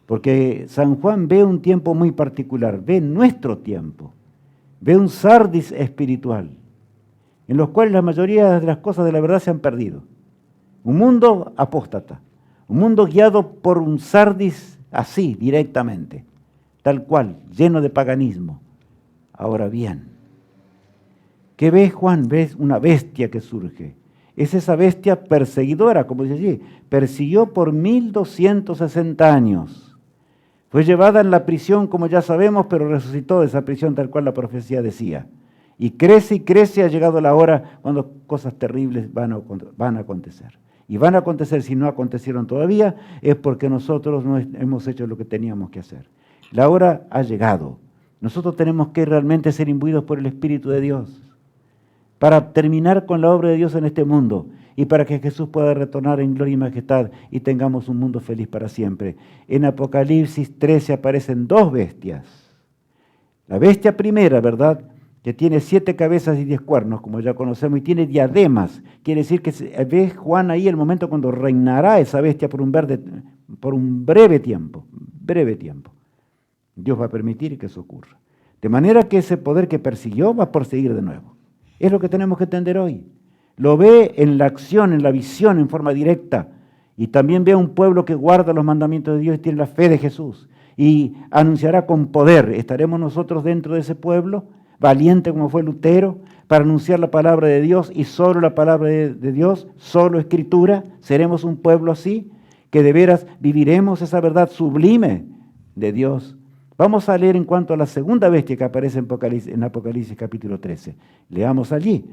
porque San Juan ve un tiempo muy particular, ve nuestro tiempo, ve un Sardis espiritual, en los cuales la mayoría de las cosas de la verdad se han perdido. Un mundo apóstata, un mundo guiado por un Sardis así, directamente, tal cual, lleno de paganismo. Ahora bien, ¿qué ve Juan? Ve una bestia que surge. Es esa bestia perseguidora, como dice allí, persiguió por 1260 años. Fue llevada en la prisión, como ya sabemos, pero resucitó de esa prisión tal cual la profecía decía. Y crece, ha llegado la hora cuando cosas terribles van a acontecer. y van a acontecer si no acontecieron todavía, es porque nosotros no hemos hecho lo que teníamos que hacer. La hora ha llegado. Nosotros tenemos que realmente ser imbuidos por el Espíritu de Dios para terminar con la obra de Dios en este mundo y para que Jesús pueda retornar en gloria y majestad y tengamos un mundo feliz para siempre. En Apocalipsis 13 aparecen dos bestias. La bestia primera, ¿verdad?, que tiene 7 cabezas y 10 cuernos, como ya conocemos, y tiene diademas. Quiere decir que ve Juan ahí el momento cuando reinará esa bestia por un breve tiempo. Dios va a permitir que eso ocurra. De manera que ese poder que persiguió va a perseguir de nuevo. Es lo que tenemos que entender hoy. Lo ve en la acción, en la visión, en forma directa. Y también ve a un pueblo que guarda los mandamientos de Dios y tiene la fe de Jesús. Y anunciará con poder. ¿Estaremos nosotros dentro de ese pueblo? Valiente como fue Lutero, para anunciar la palabra de Dios y solo la palabra de Dios, solo Escritura. ¿Seremos un pueblo así? Que de veras viviremos esa verdad sublime de Dios. Vamos a leer en cuanto a la segunda bestia que aparece en Apocalipsis capítulo 13. Leamos allí.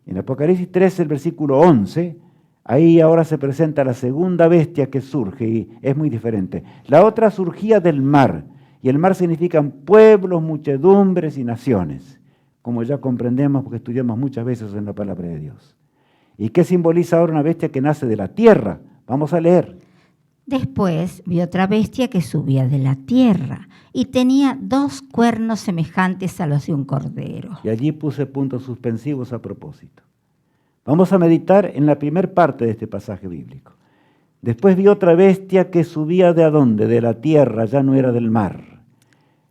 En Apocalipsis 13, el versículo 11, ahí ahora se presenta la segunda bestia que surge y es muy diferente. La otra surgía del mar, y el mar significan pueblos, muchedumbres y naciones, como ya comprendemos porque estudiamos muchas veces en la palabra de Dios. ¿Y qué simboliza ahora una bestia que nace de la tierra? Vamos a leer. Después vi otra bestia que subía de la tierra y tenía 2 cuernos semejantes a los de un cordero. Y allí puse puntos suspensivos a propósito. Vamos a meditar en la primera parte de este pasaje bíblico. Después vi otra bestia que subía ¿de dónde? De la tierra, ya no era del mar.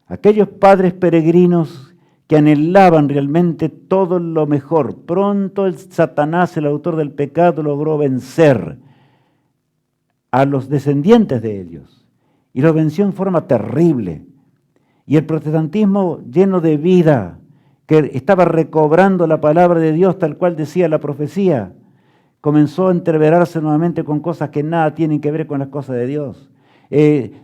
Aquellos padres peregrinos que anhelaban realmente todo lo mejor. Pronto el Satanás, el autor del pecado, logró vencer a los descendientes de ellos, y los venció en forma terrible. Y el protestantismo lleno de vida, que estaba recobrando la palabra de Dios tal cual decía la profecía, comenzó a entreverarse nuevamente con cosas que nada tienen que ver con las cosas de Dios.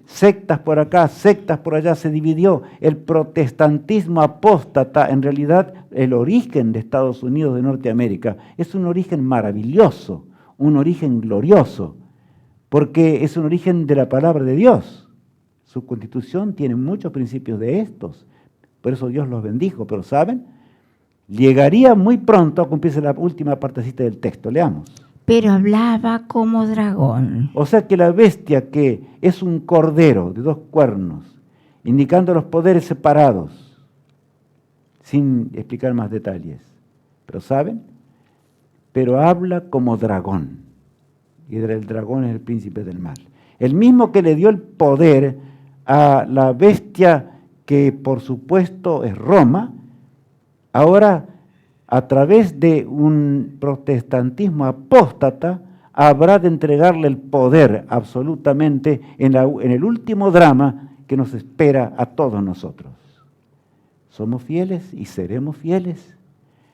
Sectas por acá, sectas por allá, se dividió. El protestantismo apóstata, en realidad el origen de Estados Unidos de Norteamérica, es un origen maravilloso, un origen glorioso, porque es un origen de la palabra de Dios. Su constitución tiene muchos principios de estos, por eso Dios los bendijo, pero ¿saben? Llegaría muy pronto a cumplirse la última partecita del texto, leamos. Pero hablaba como dragón. O sea que la bestia, que es un cordero de 2 cuernos, indicando los poderes separados, sin explicar más detalles, pero ¿saben? Pero habla como dragón. Y el dragón es el príncipe del mal. El mismo que le dio el poder a la bestia que por supuesto es Roma, ahora a través de un protestantismo apóstata habrá de entregarle el poder absolutamente en el último drama que nos espera a todos nosotros. ¿Somos fieles y seremos fieles?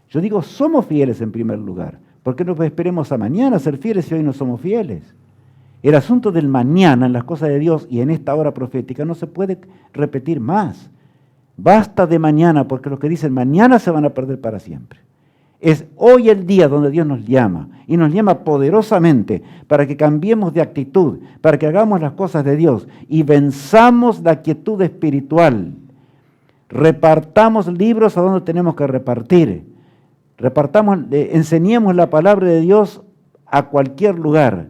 Yo digo, somos fieles en primer lugar. ¿Por qué no esperemos a mañana a ser fieles si hoy no somos fieles? El asunto del mañana en las cosas de Dios y en esta hora profética no se puede repetir más. Basta de mañana, porque los que dicen mañana se van a perder para siempre. Es hoy el día donde Dios nos llama, y nos llama poderosamente para que cambiemos de actitud, para que hagamos las cosas de Dios y venzamos la quietud espiritual. Repartamos libros a donde tenemos que repartir. Enseñemos la palabra de Dios a cualquier lugar.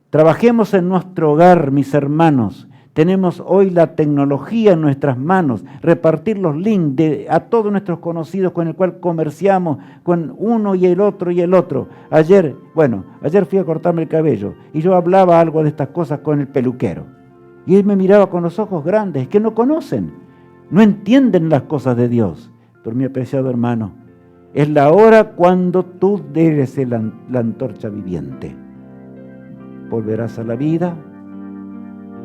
Trabajemos en nuestro hogar, mis hermanos. Tenemos hoy la tecnología en nuestras manos. Repartir los links a todos nuestros conocidos con el cual comerciamos, con uno y el otro y el otro. Ayer fui a cortarme el cabello y yo hablaba algo de estas cosas con el peluquero. Y él me miraba con los ojos grandes, que no conocen, no entienden las cosas de Dios. Pero mi apreciado hermano, es la hora cuando tú eres la antorcha viviente. ¿Volverás a la vida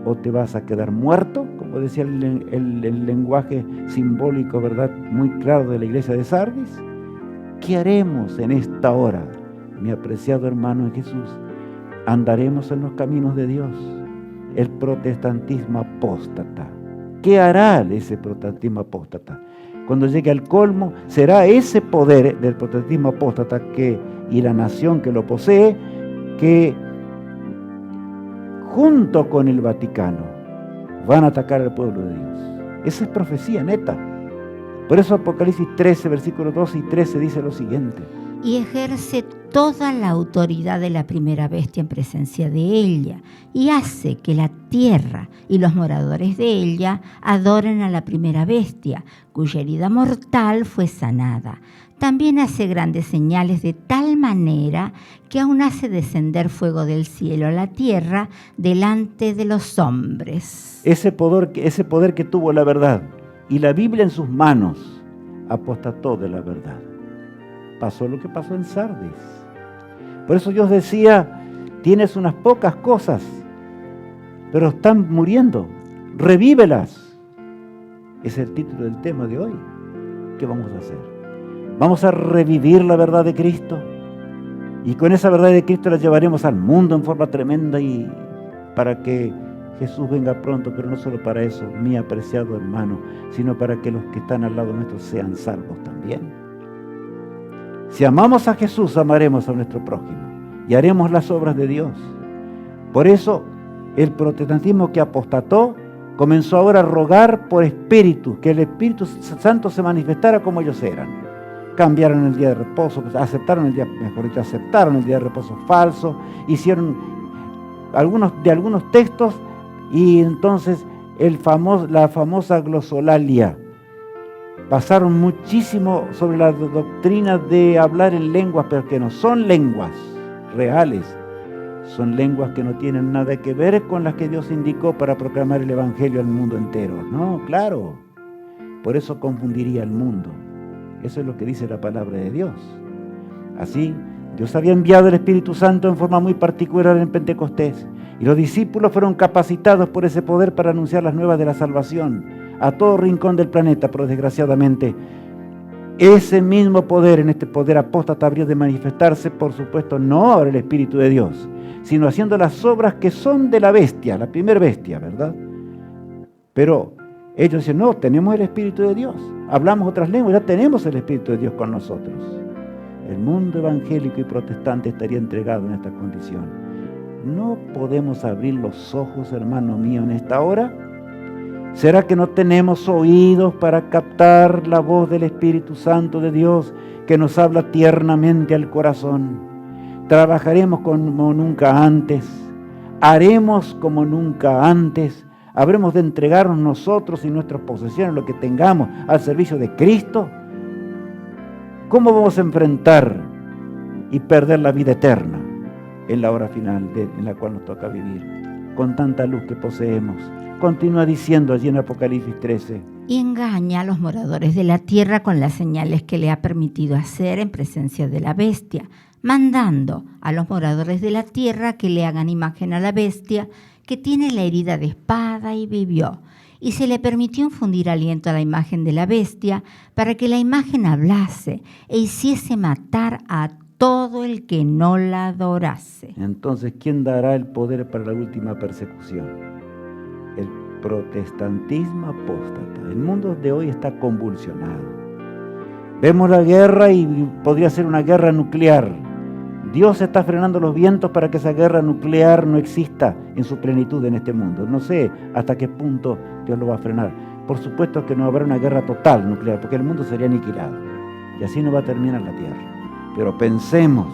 o te vas a quedar muerto? Como decía el lenguaje simbólico, ¿verdad?, muy claro de la iglesia de Sardis. ¿Qué haremos en esta hora, mi apreciado hermano en Jesús? Andaremos en los caminos de Dios. El protestantismo apóstata. ¿Qué hará ese protestantismo apóstata? Cuando llegue al colmo, será ese poder del protestantismo apóstata y la nación que lo posee, que junto con el Vaticano, van a atacar al pueblo de Dios. Esa es profecía neta. Por eso Apocalipsis 13, versículos 12 y 13 dice lo siguiente. Y ejerce toda la autoridad de la primera bestia en presencia de ella, y hace que la tierra y los moradores de ella adoren a la primera bestia, cuya herida mortal fue sanada. También hace grandes señales de tal manera que aún hace descender fuego del cielo a la tierra delante de los hombres. Ese poder que tuvo la verdad y la Biblia en sus manos, apostató de la verdad. Pasó lo que pasó en Sardis. Por eso Dios decía, tienes unas pocas cosas, pero están muriendo, revívelas. Es el título del tema de hoy. ¿Qué vamos a hacer? Vamos a revivir la verdad de Cristo, y con esa verdad de Cristo la llevaremos al mundo en forma tremenda, y para que Jesús venga pronto, pero no solo para eso, mi apreciado hermano, sino para que los que están al lado nuestro sean salvos también. Si amamos a Jesús, amaremos a nuestro prójimo y haremos las obras de Dios. Por eso, el protestantismo que apostató comenzó ahora a rogar por espíritus, que el Espíritu Santo se manifestara como ellos eran. Cambiaron el día de reposo, aceptaron el día de reposo falso, hicieron algunos textos, y entonces la famosa glosolalia. Pasaron muchísimo sobre la doctrina de hablar en lenguas, pero que no son lenguas reales. Son lenguas que no tienen nada que ver con las que Dios indicó para proclamar el Evangelio al mundo entero. No, claro. Por eso confundiría al mundo. Eso es lo que dice la palabra de Dios. Así, Dios había enviado el Espíritu Santo en forma muy particular en Pentecostés, y los discípulos fueron capacitados por ese poder para anunciar las nuevas de la salvación a todo rincón del planeta. Pero desgraciadamente, ese mismo poder, en este poder apóstata, habría de manifestarse, por supuesto, no ahora el Espíritu de Dios, sino haciendo las obras que son de la bestia, la primera bestia, ¿verdad? Pero ellos dicen, no, tenemos el Espíritu de Dios, hablamos otras lenguas, ya tenemos el Espíritu de Dios con nosotros. El mundo evangélico y protestante estaría entregado en esta condición. ¿No podemos abrir los ojos, hermano mío, en esta hora? ¿Será que no tenemos oídos para captar la voz del Espíritu Santo de Dios que nos habla tiernamente al corazón? Trabajaremos como nunca antes, haremos como nunca antes, habremos de entregarnos nosotros y nuestras posesiones, lo que tengamos, al servicio de Cristo. ¿Cómo vamos a enfrentar y perder la vida eterna en la hora final en la cual nos toca vivir, con tanta luz que poseemos? Continúa diciendo allí en Apocalipsis 13. Y engaña a los moradores de la tierra con las señales que le ha permitido hacer en presencia de la bestia, mandando a los moradores de la tierra que le hagan imagen a la bestia, que tiene la herida de espada y vivió. Y se le permitió infundir aliento a la imagen de la bestia, para que la imagen hablase e hiciese matar a todo el que no la adorase. Entonces, ¿quién dará el poder para la última persecución? El protestantismo apóstata. El mundo de hoy está convulsionado. Vemos la guerra y podría ser una guerra nuclear. Dios está frenando los vientos para que esa guerra nuclear no exista en su plenitud en este mundo. No sé hasta qué punto Dios lo va a frenar. Por supuesto que no habrá una guerra total nuclear, porque el mundo sería aniquilado. Y así no va a terminar la tierra. Pero pensemos,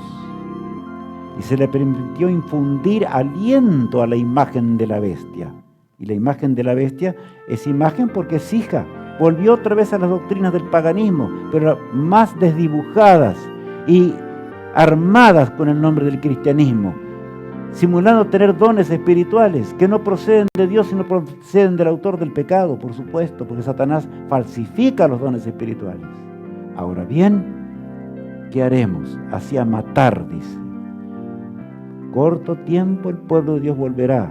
y se le permitió infundir aliento a la imagen de la bestia. Y la imagen de la bestia es imagen porque es hija. Volvió otra vez a las doctrinas del paganismo, pero más desdibujadas y armadas con el nombre del cristianismo, simulando tener dones espirituales que no proceden de Dios, sino proceden del autor del pecado, por supuesto, porque Satanás falsifica los dones espirituales. Ahora bien, ¿qué haremos? Hacia matar, dice. Corto tiempo el pueblo de Dios volverá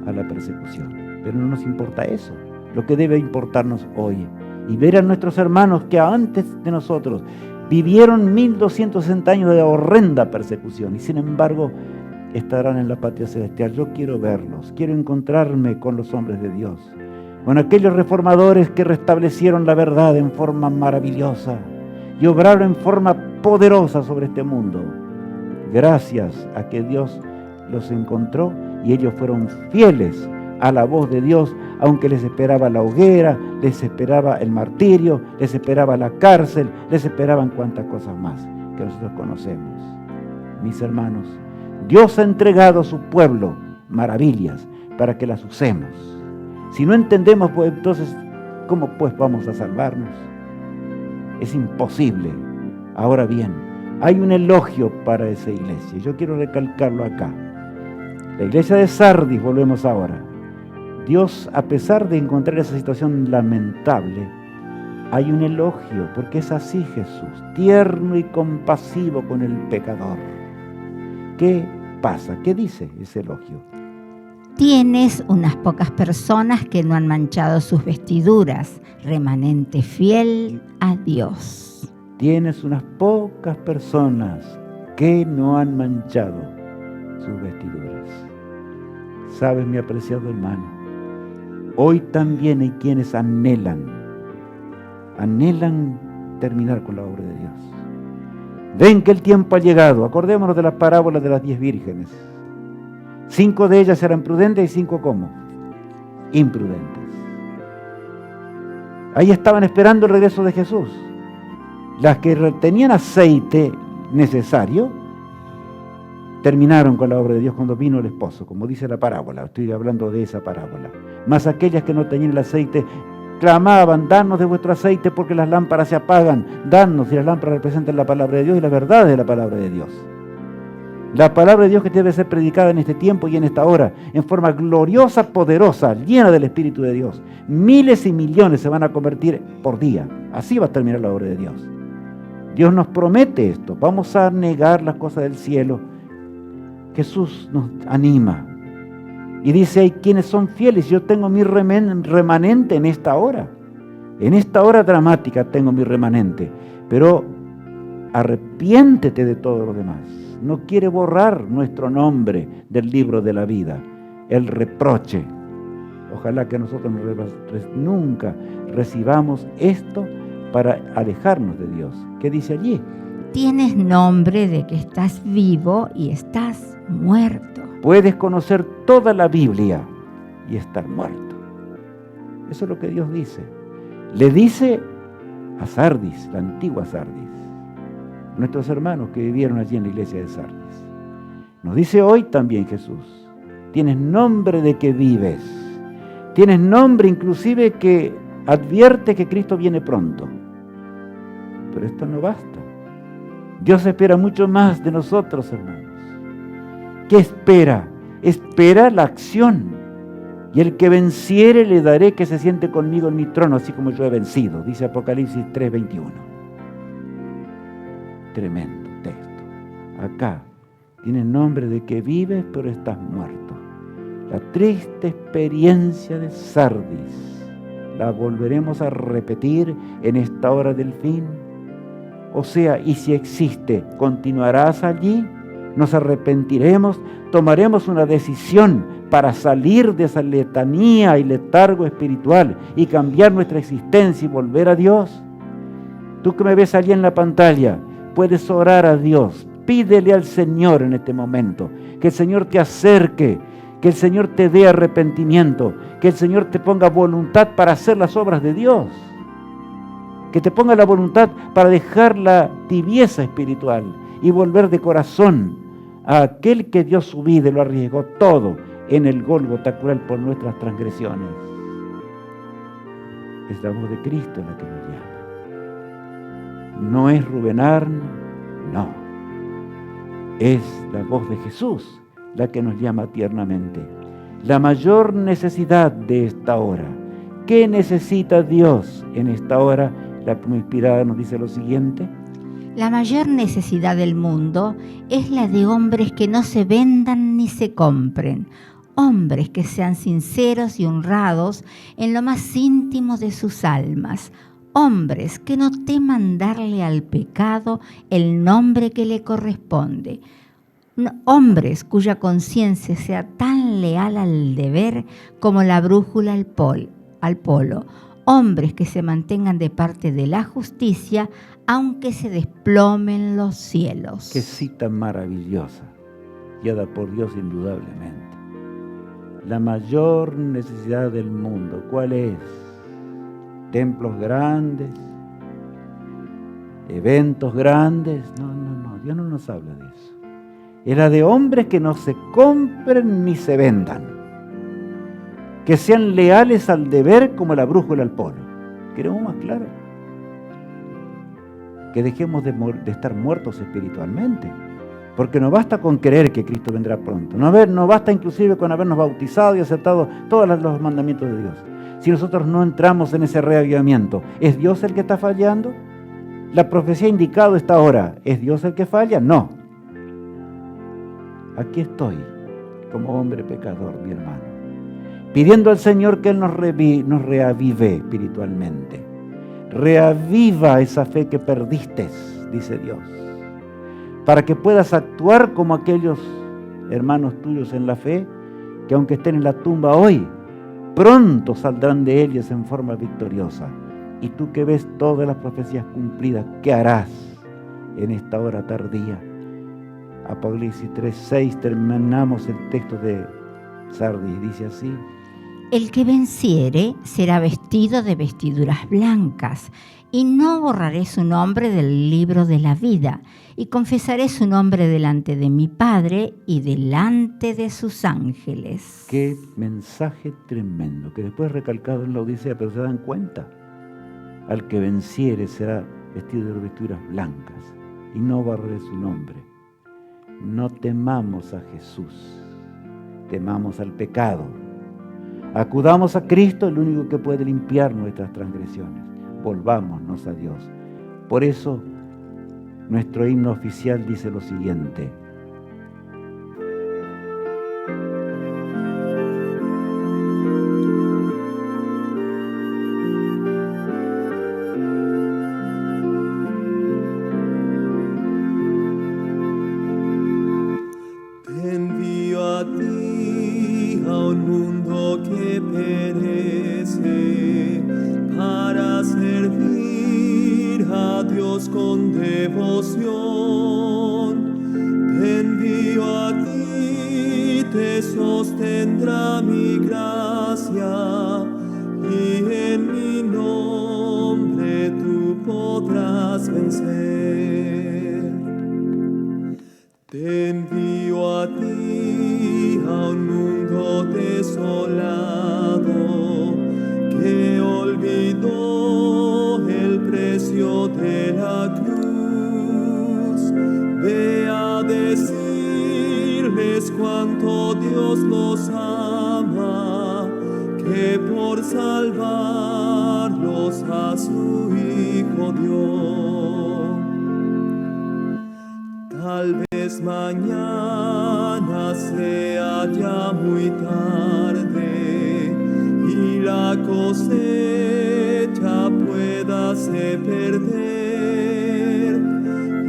a la persecución, pero no nos importa eso. Lo que debe importarnos hoy, y ver a nuestros hermanos que antes de nosotros vivieron 1260 años de horrenda persecución, y sin embargo estarán en la patria celestial. Yo quiero verlos, quiero encontrarme con los hombres de Dios, con aquellos reformadores que restablecieron la verdad en forma maravillosa y obraron en forma poderosa sobre este mundo, gracias a que Dios los encontró y ellos fueron fieles a la voz de Dios, aunque les esperaba la hoguera, les esperaba el martirio, les esperaba la cárcel, les esperaban cuantas cosas más que nosotros conocemos. Mis hermanos, Dios ha entregado a su pueblo maravillas para que las usemos. Si no entendemos, pues entonces, ¿cómo pues vamos a salvarnos? Es imposible. Ahora bien, hay un elogio para esa iglesia. Yo quiero recalcarlo acá. La iglesia de Sardis, volvemos ahora. Dios, a pesar de encontrar esa situación lamentable, hay un elogio, porque es así Jesús, tierno y compasivo con el pecador. ¿Qué pasa? ¿Qué dice ese elogio? Tienes unas pocas personas que no han manchado sus vestiduras, remanente fiel a Dios. Tienes unas pocas personas que no han manchado sus vestiduras. ¿Sabes, mi apreciado hermano? Hoy también hay quienes anhelan terminar con la obra de Dios. Ven que el tiempo ha llegado. Acordémonos de la parábola de las 10 vírgenes. 5 de ellas eran prudentes y 5 ¿cómo? Imprudentes. Ahí estaban esperando el regreso de Jesús. Las que tenían aceite necesario terminaron con la obra de Dios cuando vino el esposo, como dice la parábola. Estoy hablando de esa parábola. Mas aquellas que no tenían el aceite clamaban: danos de vuestro aceite porque las lámparas se apagan. Danos, y las lámparas representan la palabra de Dios y la verdad de la palabra de Dios. La palabra de Dios que debe ser predicada en este tiempo y en esta hora, en forma gloriosa, poderosa, llena del Espíritu de Dios. Miles y millones se van a convertir por día. Así va a terminar la obra de Dios. Dios nos promete esto. Vamos a negar las cosas del cielo. Jesús nos anima y dice: hay quienes son fieles. Yo tengo mi remanente en esta hora. En esta hora dramática tengo mi remanente. Pero arrepiéntete de todo lo demás. No quiere borrar nuestro nombre del libro de la vida. El reproche. Ojalá que nosotros nunca recibamos esto para alejarnos de Dios. ¿Qué dice allí? Tienes nombre de que estás vivo y estás muerto. Puedes conocer toda la Biblia y estar muerto. Eso es lo que Dios dice. Le dice a Sardis, la antigua Sardis, nuestros hermanos que vivieron allí en la iglesia de Sardis. Nos dice hoy también Jesús: tienes nombre de que vives. Tienes nombre inclusive que advierte que Cristo viene pronto. Pero esto no basta. Dios espera mucho más de nosotros, hermanos. ¿Qué espera? Espera la acción. Y el que venciere le daré que se siente conmigo en mi trono, así como yo he vencido, dice Apocalipsis 3:21. Tremendo texto. Acá tiene nombre de que vives, pero estás muerto. La triste experiencia de Sardis la volveremos a repetir en esta hora del fin. O sea, y si existe, ¿continuarás allí? ¿Nos arrepentiremos? ¿Tomaremos una decisión para salir de esa letanía y letargo espiritual y cambiar nuestra existencia y volver a Dios? Tú que me ves allí en la pantalla, puedes orar a Dios. Pídele al Señor en este momento que el Señor te acerque, que el Señor te dé arrepentimiento, que el Señor te ponga voluntad para hacer las obras de Dios, que te ponga la voluntad para dejar la tibieza espiritual y volver de corazón a aquel que dio su vida y lo arriesgó todo en el Gólgota cruel por nuestras transgresiones. Es la voz de Cristo la que nos llama. No es Rubén Arn, no. Es la voz de Jesús la que nos llama tiernamente. La mayor necesidad de esta hora. ¿Qué necesita Dios en esta hora? La pluma inspirada nos dice lo siguiente: la mayor necesidad del mundo es la de hombres que no se vendan ni se compren, hombres que sean sinceros y honrados en lo más íntimo de sus almas, hombres que no teman darle al pecado el nombre que le corresponde, hombres cuya conciencia sea tan leal al deber como la brújula al polo, hombres que se mantengan de parte de la justicia aunque se desplomen los cielos. Qué cita maravillosa, guiada por Dios indudablemente. la mayor necesidad del mundo. ¿Cuál es? Templos grandes, eventos grandes. No, Dios no nos habla de eso. Era de hombres que no se compren ni se vendan, que sean leales al deber como la brújula al polo. ¿Queremos más claro? Que dejemos de estar muertos espiritualmente, porque no basta con creer que Cristo vendrá pronto, no basta inclusive con habernos bautizado y aceptado todos los mandamientos de Dios. Si nosotros no entramos en ese reavivamiento, ¿es Dios el que está fallando? La profecía ha indicado esta hora, ¿es Dios el que falla? No. Aquí estoy, como hombre pecador, mi hermano, pidiendo al Señor que Él nos reavive espiritualmente. Reaviva esa fe que perdiste, dice Dios, para que puedas actuar como aquellos hermanos tuyos en la fe, que aunque estén en la tumba hoy, pronto saldrán de ellas en forma victoriosa. Y tú que ves todas las profecías cumplidas, ¿qué harás en esta hora tardía? Apocalipsis 3:6, terminamos el texto de Sardis, dice así: el que venciere será vestido de vestiduras blancas, y no borraré su nombre del libro de la vida, y confesaré su nombre delante de mi Padre y delante de sus ángeles. Qué mensaje tremendo, que después recalcado en la Odisea, pero se dan cuenta. Al que venciere será vestido de vestiduras blancas, y no borraré su nombre. No temamos a Jesús, temamos al pecado. Acudamos a Cristo, el único que puede limpiar nuestras transgresiones. Volvámonos a Dios. Por eso, nuestro himno oficial dice lo siguiente: Te envío a ti, a un mundo que perece, para servir a Dios con devoción. Te envío a ti, te sostendrá mi gracia, y en mi nombre tú podrás vencer. Te envío a ti, a un mundo desolado, que olvidó el precio de la cruz. Ve a decirles cuánto Dios los ama, que por salvarlos a su Hijo dio. Tal vez mañana sea ya muy tarde y la cosecha puedase perder.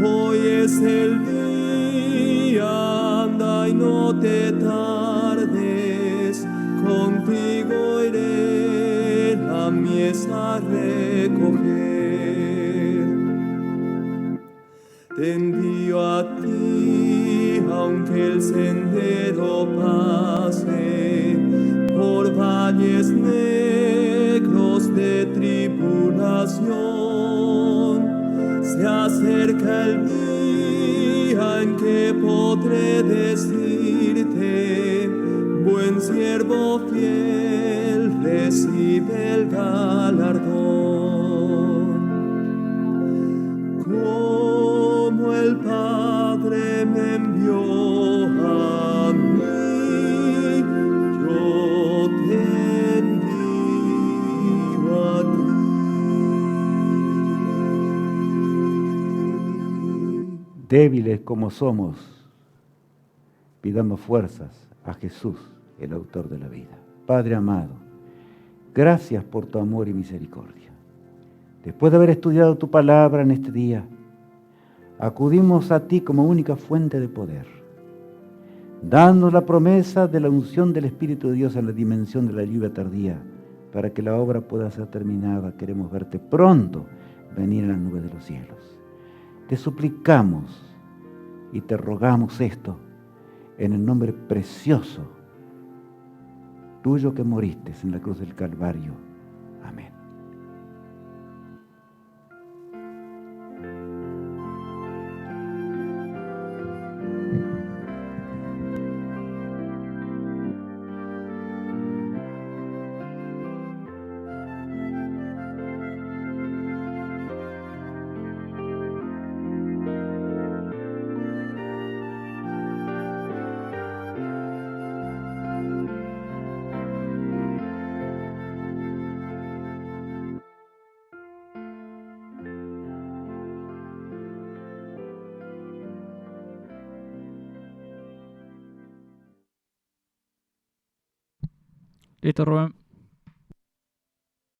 Hoy es el día, anda y no te tardes, contigo iré la mies a recoger. Te envío a ti, aunque el sendero pase por valles negros de tribulación. Se acerca el día en que podré decirte: buen siervo fiel, recibe el galardón. Como el Padre me envió a mí, yo te envío a ti. débiles como somos, pidamos fuerzas a Jesús, el autor de la vida. Padre amado, gracias por tu amor y misericordia. Después de haber estudiado tu palabra en este día, acudimos a ti como única fuente de poder, dándonos la promesa de la unción del Espíritu de Dios en la dimensión de la lluvia tardía, para que la obra pueda ser terminada. Queremos verte pronto venir en las nubes de los cielos. Te suplicamos y te rogamos esto en el nombre precioso tuyo que moriste en la cruz del Calvario. Amén. Listo, Rubén.